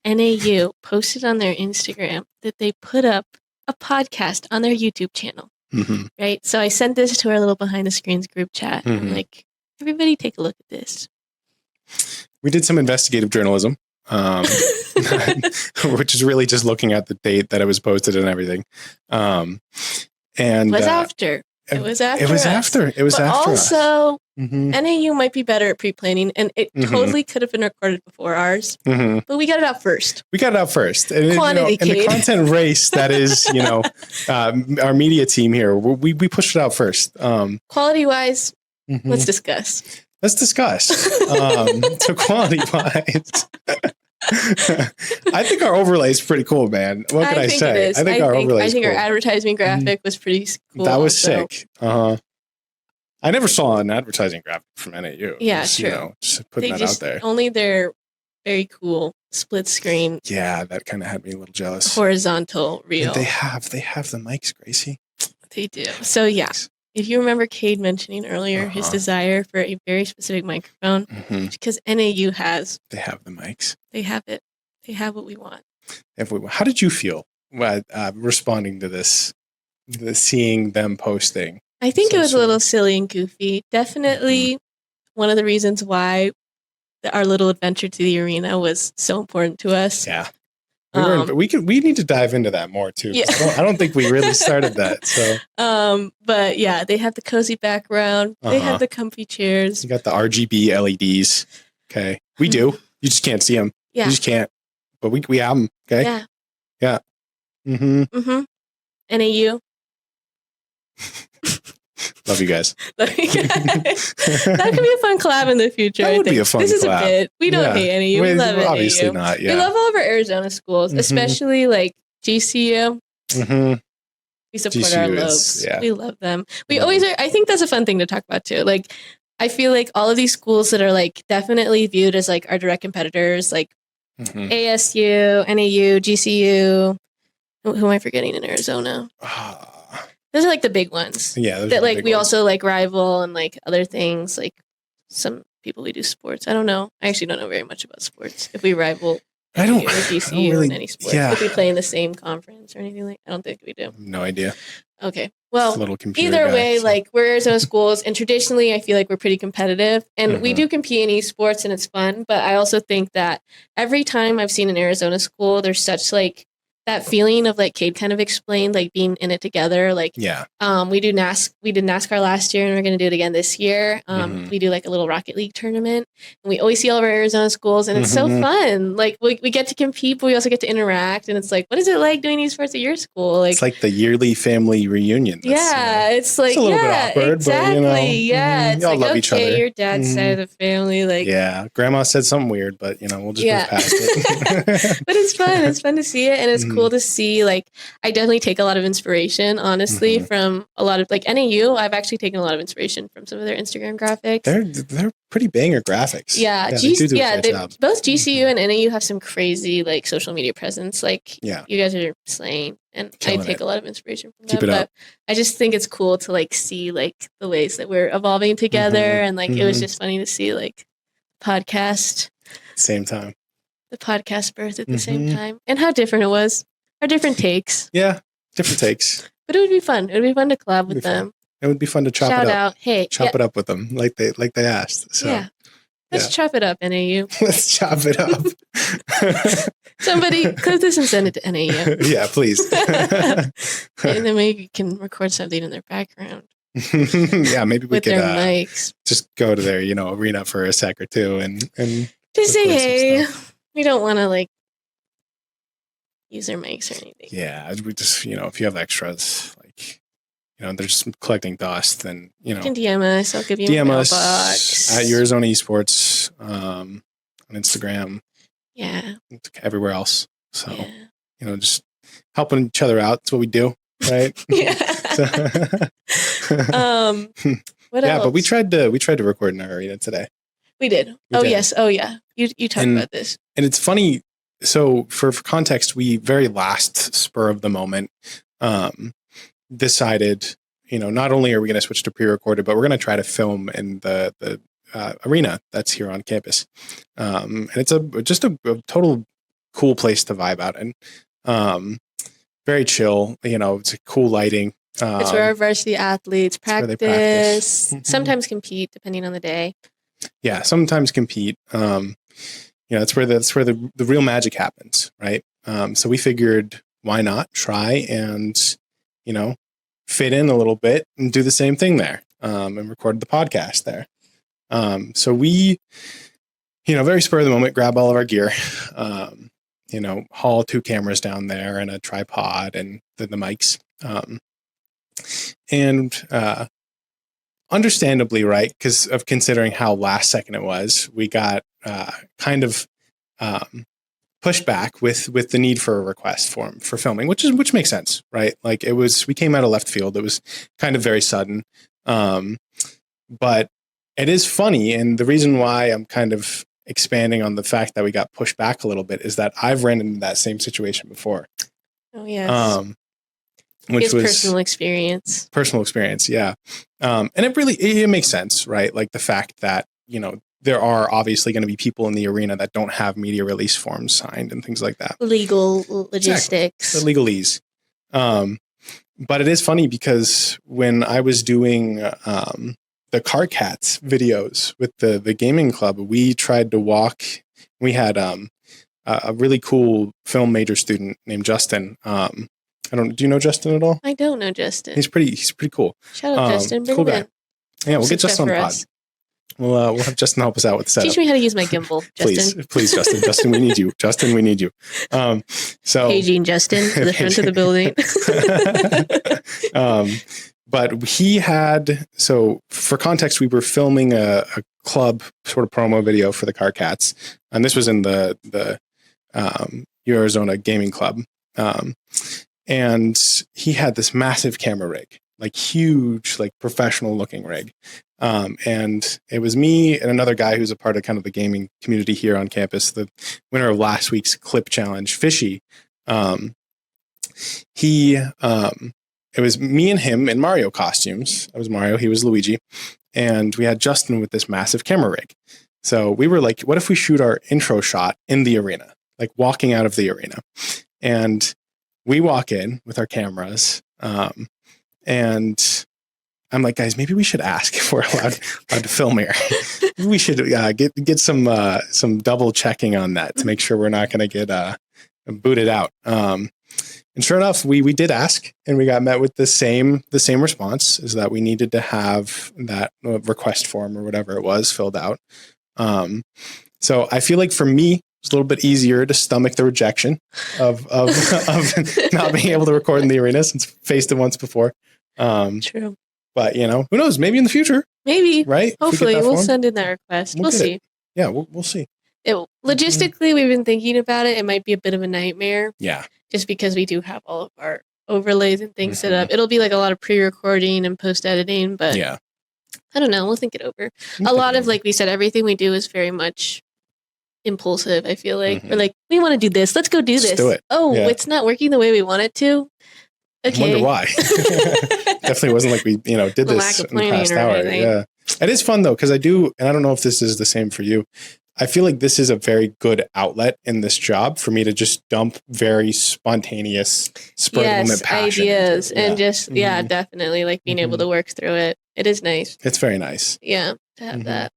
NAU posted on their Instagram that they put up a podcast on their YouTube channel. Right? So I sent this to our little behind the screens group chat. I'm like, everybody take a look at this. We did some investigative journalism, which is really just looking at the date that it was posted and everything. And it was after. It was after. Also, NAU might be better at pre-planning, and it totally could have been recorded before ours. But we got it out first. And the content race that is, our media team here, we pushed it out first. Quality-wise, let's discuss. So quality-wise, I think our overlay is pretty cool, man. What can I say? I think our overlay is cool. Our advertising graphic was pretty cool. That was sick. I never saw an advertising graphic from NAU. Yeah, true. Just putting that out there. Only their very cool split screen. Yeah, that kind of had me a little jealous. Horizontal reel. And they have the mics, Gracie. They do. So yeah. If you remember Cade mentioning earlier his desire for a very specific microphone, because NAU has. They have the mics. They have it. They have what we want. How did you feel responding to this, seeing them posting? I think it was a little silly and goofy. Definitely one of the reasons why our little adventure to the arena was so important to us. Yeah. We need to dive into that more too. Yeah. I don't think we really started that. So but yeah, they have the cozy background. They have the comfy chairs. You got the RGB LEDs. Okay. We do. You just can't see them. Yeah. You just can't. But we have them. Okay. Yeah. Yeah. Mm-hmm. NAU. Love you guys. That could be a fun collab in the future. That would be a fun This is collab. a bit. We don't hate NAU. We love NAU. Obviously not. Yeah. We love all of our Arizona schools, especially like GCU. We support GCU our Lobes. Yeah. We love them. We always are. I think that's a fun thing to talk about too. Like, I feel like all of these schools that are like definitely viewed as like our direct competitors, like ASU, NAU, GCU. Who am I forgetting in Arizona? Those are like the big ones. Yeah. That like we also like rival and like other things. Like some people we do sports. I don't know. I actually don't know very much about sports. If we rival, I don't GCU really, in any sports. Yeah. If we play in the same conference or anything like, I don't think we do. No idea. Okay. Well, either way, like we're Arizona schools, and traditionally, I feel like we're pretty competitive, and we do compete in esports, and it's fun. But I also think that every time I've seen an Arizona school, there's such like that feeling of like Cade kind of explained, like being in it together. Like, we did NASCAR last year, and we're going to do it again this year. We do like a little Rocket League tournament, and we always see all of our Arizona schools, and it's so fun. Like we get to compete, but we also get to interact, and it's like, what is it like doing esports at your school? Like, it's like the yearly family reunion. It's like, it's a little bit awkward, exactly. But, It's y'all like, love each other. Your dad's side of the family, like, grandma said something weird, but we'll just move past it. But it's fun. It's fun to see it, and it's cool to see. Like, I definitely take a lot of inspiration, honestly, from a lot of like NAU. I've actually taken a lot of inspiration from some of their Instagram graphics. They're pretty banger graphics. Yeah, both GCU and NAU have some crazy like social media presence. Like, you guys are slaying, and I take a lot of inspiration from them. But I just think it's cool to like see like the ways that we're evolving together, and like it was just funny to see like podcast same time, the podcast birth at the same time, and how different it was. Our different takes. Yeah, different takes. But it would be fun. It would be fun to collab with them. It would be fun to chop Shout it up. out. Hey, chop it up with them like they asked. So let's chop it up, NAU. Let's chop it up. Somebody clip this and send it to NAU. Yeah, please. And then maybe you can record something in their background. Yeah, maybe we with could their mics. Just go to their arena for a sec or two and just say, hey, we don't want to like use their mics or anything. Yeah, we just if you have extras, like they're just collecting dust, then you can DM us. I'll give you DM a us mailbox. at Arizona Esports on Instagram. Yeah, everywhere else. So just helping each other out. That's what we do, right? What else? But we tried to record in our arena today. We did. Yes. Oh yeah. You talked about this. And it's funny. So for context, we very last spur of the moment decided, not only are we going to switch to pre-recorded, but we're going to try to film in the arena that's here on campus. And it's just a total cool place to vibe out in. Very chill. It's a cool lighting. It's where our varsity athletes practice. Sometimes compete depending on the day. Yeah, sometimes compete. That's where the real magic happens, right? So we figured, why not try and fit in a little bit and do the same thing there, and record the podcast there. So we, very spur of the moment, grab all of our gear, haul 2 cameras down there and a tripod and the mics, and understandably, right, because of considering how last second it was, we got kind of pushed back with the need for a request form for filming, which makes sense, right? Like we came out of left field. It was kind of very sudden, but it is funny, and the reason why I'm kind of expanding on the fact that we got pushed back a little bit is that I've ran into that same situation before. Oh yes. Which was personal experience. Personal experience, yeah. And it makes sense, right? Like the fact that, there are obviously going to be people in the arena that don't have media release forms signed and things like that. Legal logistics. Exactly. The legalese. But it is funny because when I was doing Car Cats videos with the gaming club. We tried to walk. We had a really cool film major student named Justin. Do you know Justin at all? I don't know Justin. He's pretty cool. Shout out Justin. Bring cool him guy. in. Yeah, we'll get Justin on the pod. We'll have Justin help us out with the setup. Teach me how to use my gimbal, Justin. Please, Justin. Justin, we need you. Justin, we need you. Paging Justin to the front of the building. But he had, so for context, we were filming a club sort of promo video for the Car Cats, and this was in the Arizona Gaming Club. And he had this massive camera rig, like huge, like professional looking rig. And it was me and another guy who's a part of kind of the gaming community here on campus, the winner of last week's clip challenge, Fishy. It was me and him in Mario costumes. I was Mario, he was Luigi. And we had Justin with this massive camera rig. So we were like, what if we shoot our intro shot in the arena, like walking out of the arena? And we walk in with our cameras. And I'm like, guys, maybe we should ask if we're allowed to film here. We should get some double checking on that to make sure we're not going to get booted out. And sure enough, we did ask, and we got met with the same response, is that we needed to have that request form or whatever it was filled out. So I feel like for me, it's a little bit easier to stomach the rejection of not being able to record in the arena since faced it once before. True. But, who knows? Maybe in the future. Maybe. Right? Hopefully. We'll send in that request. We'll see. Yeah, we'll see. Logistically, we've been thinking about it. It might be a bit of a nightmare. Yeah. Just because we do have all of our overlays and things set up. It'll be like a lot of pre-recording and post-editing, but yeah. I don't know. We'll think it over. A lot of, like we said, everything we do is very much impulsive, I feel like. We're like, we want to do this. Let's go do this. Let's do it. Oh, it's not working the way we want it to. Okay. I wonder why. Definitely wasn't like we, did this in the past hour. Yeah. It is fun though, because I do, and I don't know if this is the same for you. I feel like this is a very good outlet in this job for me to just dump very spontaneous, spur of the moment passion ideas and just definitely like being able to work through it. It is nice. It's very nice. Yeah, to have that.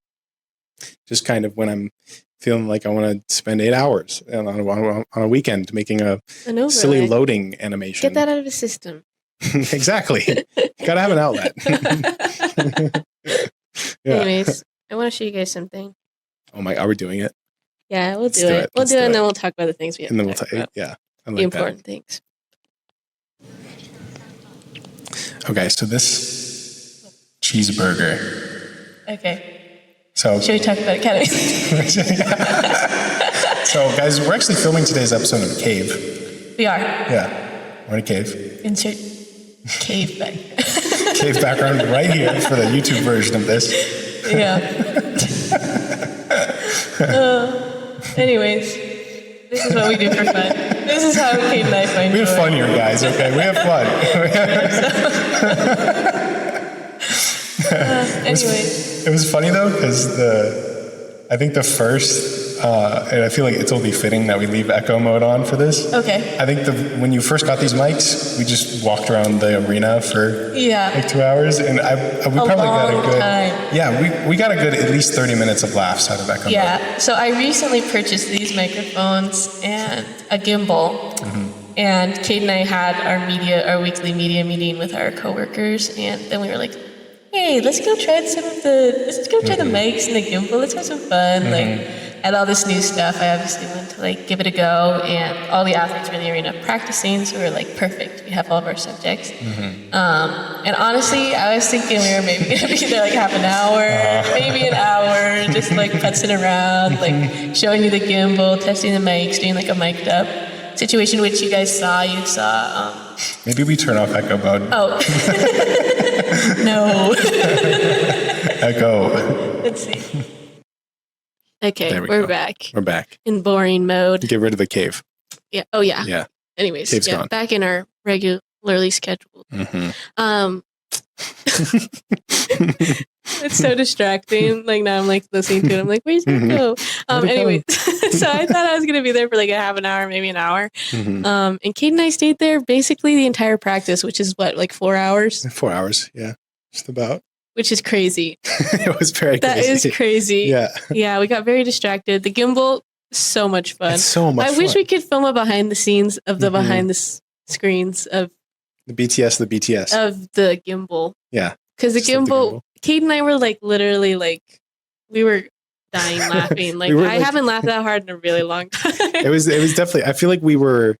Just kind of when I'm feeling like I want to spend 8 hours on a weekend making a silly loading animation. Get that out of the system. Exactly. Gotta have an outlet. Anyways, I want to show you guys something. Oh my! Are we doing it? Yeah, we'll do it. We'll do it, and then we'll talk about the things we have to talk about. Yeah, I like the important things. Okay, so this cheeseburger. Okay. So should we talk about Academy? So, guys, we're actually filming today's episode in a cave. We are. Yeah, we're in a cave. Insert cave back. Cave background right here for the YouTube version of this. Yeah. Anyways, this is what we do for fun. This is how Kate and I find We have fun here, guys, okay? We have fun. Anyways. It was funny, though, because I think the first, and I feel like it's only fitting that we leave echo mode on for this. Okay. I think when you first got these mics, we just walked around the arena for like 2 hours, and we probably got a good time. Yeah, we got a good at least 30 minutes of laughs out of echo mode. Yeah. So I recently purchased these microphones and a gimbal. And Kate and I had our weekly media meeting with our coworkers, and then we were like, hey, let's go try the mics and the gimbal. Let's have some fun. And all this new stuff, I obviously wanted to like give it a go, and all the athletes were in the arena practicing, so we were like, perfect. We have all of our subjects. And honestly, I was thinking we were maybe gonna be there like half an hour, maybe an hour, just like putzing around, like showing you the gimbal, testing the mics, doing like a mic'd up situation, which you guys saw. You saw. Maybe we turn off echo mode. Oh. No. Echo. Let's see. Okay, we're back. We're back. In boring mode. Get rid of the cave. Yeah. Oh, yeah. Yeah. Anyways, Cave's gone. Back in our regularly scheduled. It's so distracting. Like now I'm like listening to it. I'm like, where's it go? Anyways, so I thought I was going to be there for like a half an hour, maybe an hour. And Kate and I stayed there basically the entire practice, which is what, like 4 hours? 4 hours. Yeah. Just about. which is crazy. It was very That crazy. is crazy. Yeah. Yeah, we got very distracted. The gimbal, so much fun. It's so much I fun. wish we could film a behind the scenes of the behind the screens of the BTS of the gimbal. Yeah. Because the gimbal, Cade and I were like literally like, we were dying laughing. Like I haven't laughed that hard in a really long time. It was definitely, I feel like we were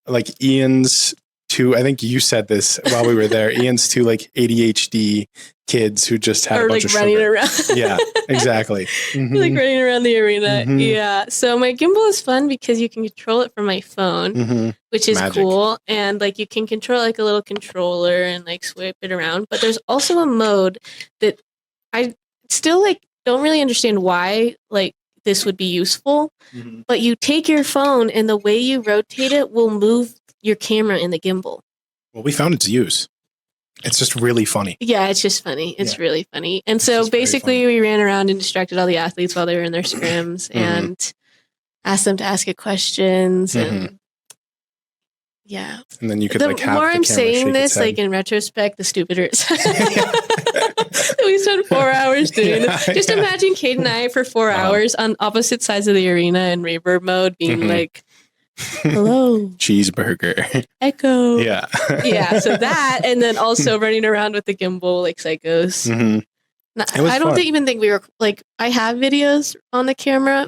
like Ian's two, I think you said this while we were there, Ian's two like ADHD kids who just had a bunch of running sugar. around. Yeah, exactly. Like running around the arena. Yeah. So my gimbal is fun because you can control it from my phone, which is cool. And like you can control like a little controller and like swipe it around. But there's also a mode that I still like don't really understand why like this would be useful. But you take your phone and the way you rotate it will move your camera in the gimbal. Well, we found its use. It's just really funny. Yeah, it's just funny. It's really funny. And so basically we ran around and distracted all the athletes while they were in their scrims and asked them to ask it questions and yeah. And then you could the like have more the I'm camera saying this, like in retrospect, the stupider it sounds. We spent 4 hours doing this. Just imagine Cade and I for 4 hours on opposite sides of the arena in reverb mode being like, hello. Cheeseburger. Echo. Yeah. Yeah. So that, and then also running around with the gimbal like psychos. I don't even think we were like, I have videos on the camera.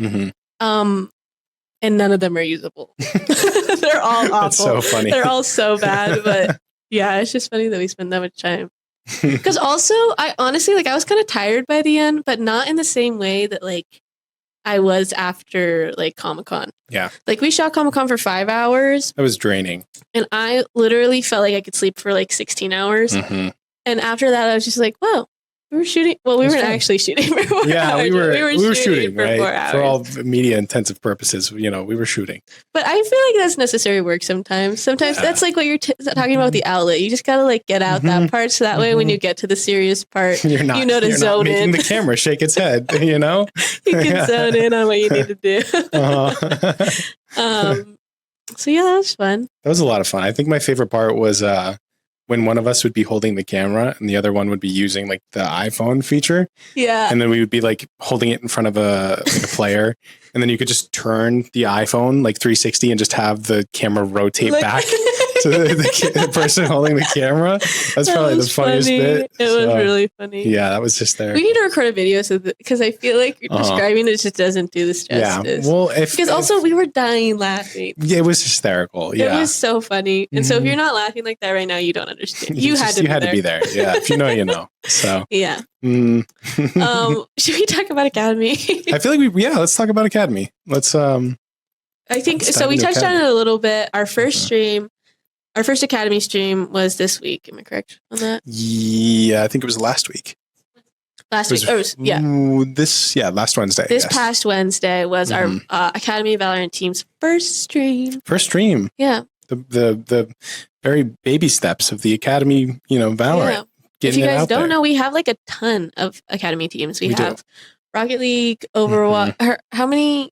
And none of them are usable. They're all awful. That's so funny. They're all so bad. But yeah, it's just funny that we spend that much time. Because also, I honestly, like, I was kind of tired by the end, but not in the same way that, like, I was after, like, Comic-Con. Yeah. Like, we shot Comic-Con for 5 hours. That was draining. And I literally felt like I could sleep for, like, 16 hours. And after that, I was just like, whoa. We were shooting. Well, we weren't actually shooting for 4 hours. Yeah, we were shooting for right? 4 hours. For all media intensive purposes, you know, we were shooting. But I feel like that's necessary work sometimes. Sometimes that's like what you're talking about with the outlet. You just got to like get out that part. So that way when you get to the serious part, you know to zone in. The camera shake its head, you know? You can zone in on what you need to do. So yeah, that was fun. That was a lot of fun. I think my favorite part was when one of us would be holding the camera and the other one would be using like the iPhone feature. Yeah. And then we would be like holding it in front of a player. And then you could just turn the iPhone like 360 and just have the camera rotate back to the person holding the camera. That's probably the funniest bit. It was really funny. Yeah, that was just there. We need to record a video because I feel like you're describing it just doesn't do this justice. Yeah. Well, because also we were dying laughing. Yeah, it was hysterical. Yeah. It was so funny. And so if you're not laughing like that right now, you don't understand. You had to be there. Yeah. If you know, you know. So yeah. Should we talk about Academy? I feel like let's talk about Academy. Let's I think so. We touched on it a little bit. Our first stream, our first Academy stream was this week. Am I correct on that? Yeah, I think it was last week. Last week. Last Wednesday. This past Wednesday was our Academy Valorant team's first stream. First stream. Yeah. The very baby steps of the Academy, Valorant. Yeah. If you guys don't know, we have like a ton of Academy teams. We have Rocket League, Overwatch. How many?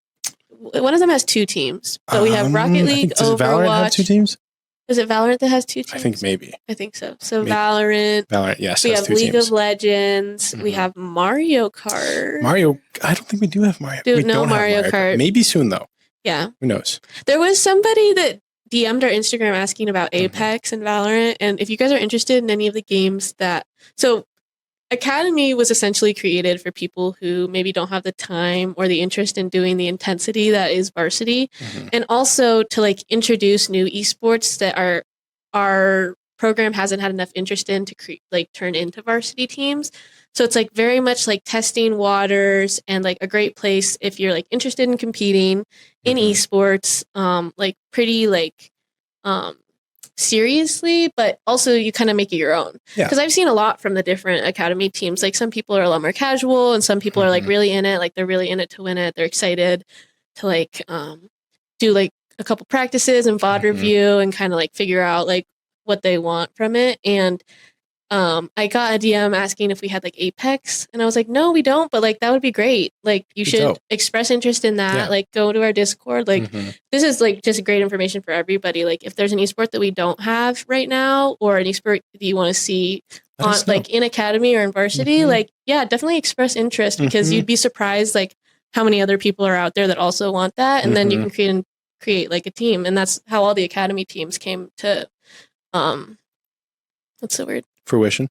One of them has 2 teams, but we have Rocket League, Overwatch. Does Valorant have 2 teams? Is it Valorant that has 2 teams? I think maybe. I think so. So maybe. Valorant, yes. We have League teams. of Legends. We have Mario Kart. I don't think we do have Mario. We don't have Mario Kart. Maybe soon though. Yeah. Who knows? There was somebody that DM'd our Instagram asking about Apex and Valorant. And if you guys are interested in any of the games so Academy was essentially created for people who maybe don't have the time or the interest in doing the intensity that is varsity. And also to like introduce new esports that our program hasn't had enough interest in to turn into varsity teams. So it's like very much like testing waters and like a great place if you're like interested in competing in esports, like pretty like seriously, but also you kind of make it your own. Because I've seen a lot from the different Academy teams. Like some people are a lot more casual and some people are like really in it. Like they're really in it to win it. They're excited to like do like a couple practices and VOD review and kind of like figure out like what they want from it. And I got a DM asking if we had like Apex, and I was like, no, we don't, but like that would be great. Like you should express interest in that. Yeah. Like go to our Discord. Like this is like just great information for everybody. Like if there's an esport that we don't have right now, or an esport that you want to see on like in academy or in varsity, like yeah, definitely express interest, because you'd be surprised like how many other people are out there that also want that, and then you can create like a team, and that's how all the academy teams came to what's the word? Fruition.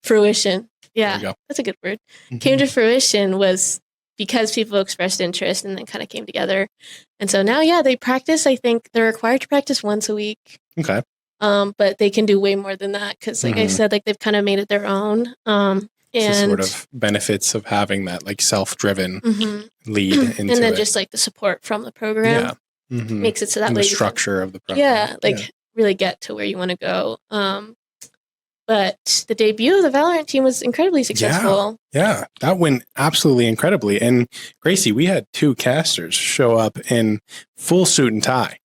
Yeah, that's a good word. Came to fruition was because people expressed interest and then kind of came together. And so now, yeah, they practice. I think they're required to practice once a week. Okay. But they can do way more than that because, like I said, like they've kind of made it their own. And the sort of benefits of having that like self-driven lead into and then it. just like the support from the program makes it so that and way the structure of the program. Yeah, like really get to where you want to go. But the debut of the Valorant team was incredibly successful. Yeah, that went absolutely incredibly. And Gracie, we had 2 casters show up in full suit and tie,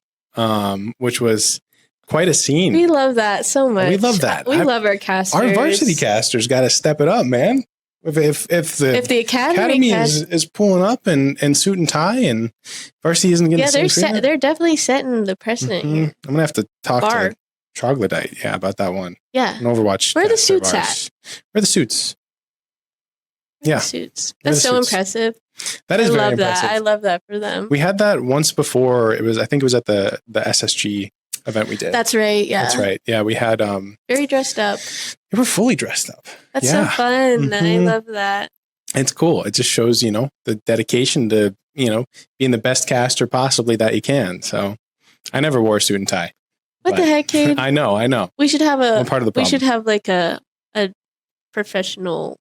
which was quite a scene. We love that so much. We love that. We love our casters. Our varsity casters got to step it up, man. If the academy is pulling up in suit and tie, and varsity isn't getting they're definitely setting the precedent. I'm gonna have to talk to Troglodyte, about that one. Yeah. An Overwatch. Where are the suits at? Where are the suits? Yeah. Suits. That's so impressive. That is very impressive. I love that for them. We had that once before. I think it was at the SSG event we did. That's right. Yeah. That's right. Yeah. We had very dressed up. They were fully dressed up. That's so fun. I love that. It's cool. It just shows, the dedication to, being the best caster possibly that you can. So I never wore a suit and tie. What the heck, kid? I know. We should have I'm part of the problem. We should have like a professional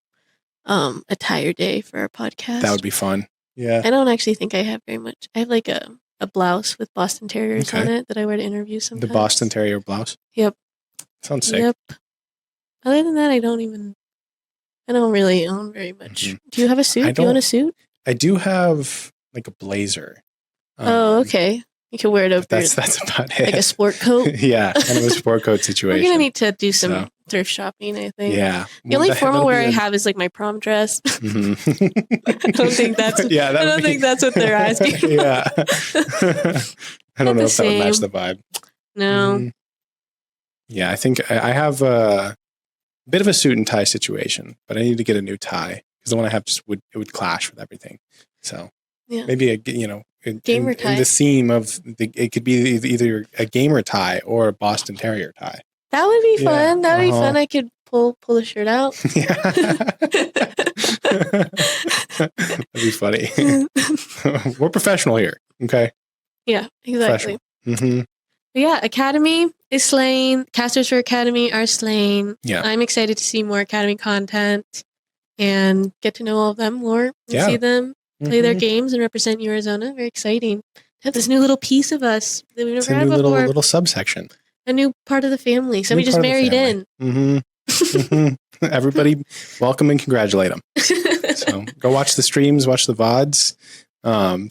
attire day for our podcast. That would be fun. Yeah. I don't actually think I have very much. I have like a blouse with Boston Terriers on it that I wear to interviews sometimes. The Boston Terrier blouse? Yep. Sounds sick. Yep. Other than that, I don't really own very much. Do you have a suit? Do you own a suit? I do have like a blazer. Okay. You can wear it over. That's about it. Like a sport coat. Yeah, kind of a sport coat situation. We're gonna need to do some thrift shopping, I think. Yeah. The only formal wear I have is like my prom dress. I don't think that's. I don't think that's what they're asking. Yeah. I don't know if that would match the vibe. No. Yeah, I think I have a bit of a suit and tie situation, but I need to get a new tie because the one I have it would clash with everything. So maybe gamer tie. In the theme of it could be either a gamer tie or a Boston Terrier tie. That would be fun. That would be fun. I could pull the shirt out. That'd be funny. We're professional here. Okay. Yeah, exactly. Yeah, Academy is slaying. Casters for Academy are slaying. Yeah. I'm excited to see more Academy content and get to know all of them more and see them play their games and represent Arizona. Very exciting. Have this new little piece of us that we've never had before. Little subsection. A new part of the family. Somebody just married in. Everybody welcome and congratulate them. So go watch the streams, watch the VODs,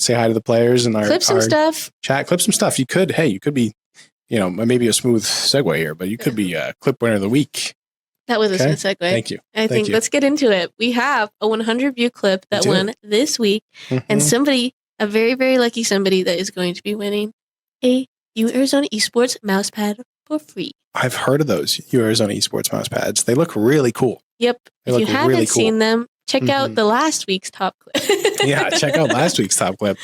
say hi to the players and clip some stuff. Chat, clip some stuff. You could be, maybe a smooth segue here, but you could be a clip winner of the week. That was a smooth segue. Thank you. I think let's get into it. We have a 100 view clip that won this week, and somebody, a very, very lucky somebody that is going to be winning a Arizona Esports mousepad for free. I've heard of those Arizona Esports mousepads. They look really cool. Yep. If you haven't seen them, check out the last week's top clip. Yeah, check out last week's top clip.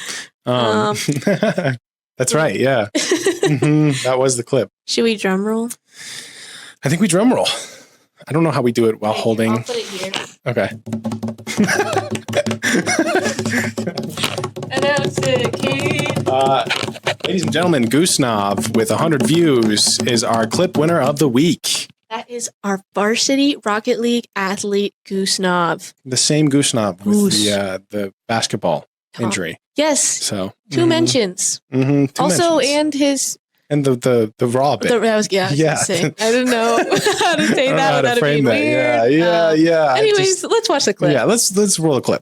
That's right. Yeah. That was the clip. Should we drum roll? I think we drum roll. I don't know how we do it while holding. I'll put it here. Okay. Announce it, Kate. Ladies and gentlemen, Goose Knob with 100 views is our clip winner of the week. That is our varsity Rocket League athlete, Goose Knob. The same Goose Knob with the basketball injury. Yes. So two mentions. Two also, mentions. And the raw bit. I didn't know how to say that without it being weird. Yeah. Anyways, let's watch the clip. Yeah, let's roll a clip.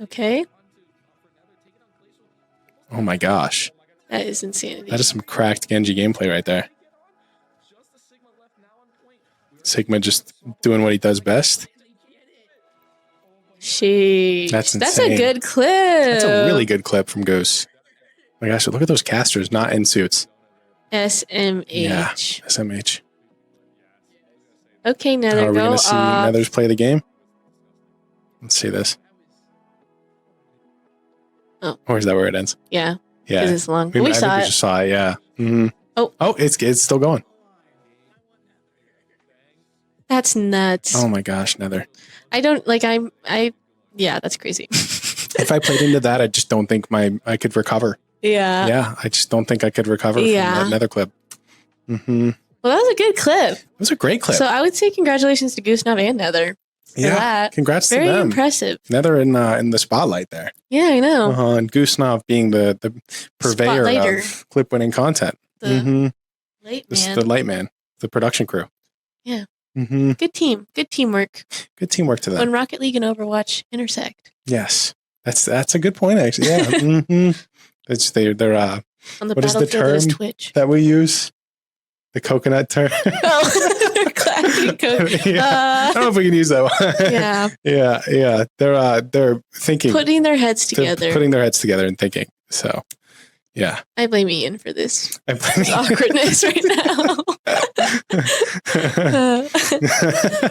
Okay. Oh my gosh. That is insanity. That is some cracked Genji gameplay right there. Sigma just doing what he does best. Sheesh. That's That's insane. a good clip. That's a really good clip from Goose. My gosh, look at those casters not in suits. SMH. Yeah, SMH. Okay, Nether, Are we going to see off. Nethers play the game? Let's see this. Oh. Or is that where it ends? Yeah. Yeah. Because it's long. I think we just saw it, yeah. Mm-hmm. Oh, it's still going. That's nuts. Oh my gosh, Nether. I don't, yeah, that's crazy. If I played into that, I just don't think I could recover. Yeah. Yeah, I just don't think I could recover from that Nether clip. Mm-hmm. Well, that was a good clip. It was a great clip. So I would say congratulations to Goosenup and Nether. Yeah, that. Congrats Very to them. impressive. Nether in the spotlight there. Yeah, I know. And Goosenup being the purveyor of clip-winning content. The light man. This is the light man, the production crew. Yeah. Mm-hmm. Good team. Good teamwork. Good teamwork to them. When Rocket League and Overwatch intersect. Yes, that's a good point actually. Yeah. Mm-hmm. It's they're on the what is the term Twitch. that we use? The coconut term. Oh, classic coconut. I don't know if we can use that one. Yeah. Yeah. They're thinking, putting their heads together, putting their heads together and tking. So, yeah. I blame Ian for this awkwardness right now.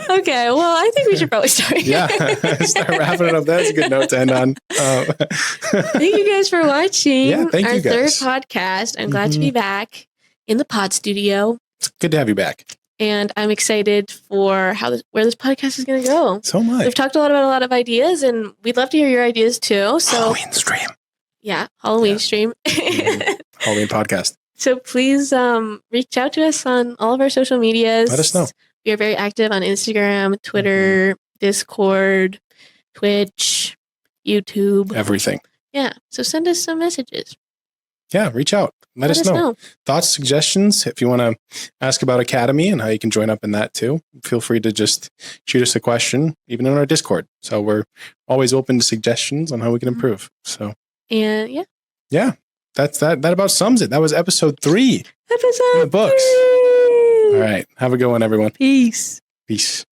Okay, well, I think we should probably start here. Yeah, start wrapping it up. That's a good note to end on. Thank you guys for watching our third podcast. I'm glad to be back in the pod studio. It's good to have you back. And I'm excited for where this podcast is going to go. So much. We've talked about a lot of ideas, and we'd love to hear your ideas too. So Halloween stream. Yeah, Halloween stream. Halloween podcast. So please reach out to us on all of our social medias. Let us know. We are very active on Instagram, Twitter, Discord, Twitch, YouTube. Everything. Yeah. So send us some messages. Yeah, reach out. Let us know. Thoughts, suggestions. If you want to ask about Academy and how you can join up in that too, feel free to just shoot us a question, even in our Discord. So we're always open to suggestions on how we can improve. So. And yeah. Yeah. That about sums it. That was episode 3. Episode in the books. 3. All right. Have a good one, everyone. Peace. Peace.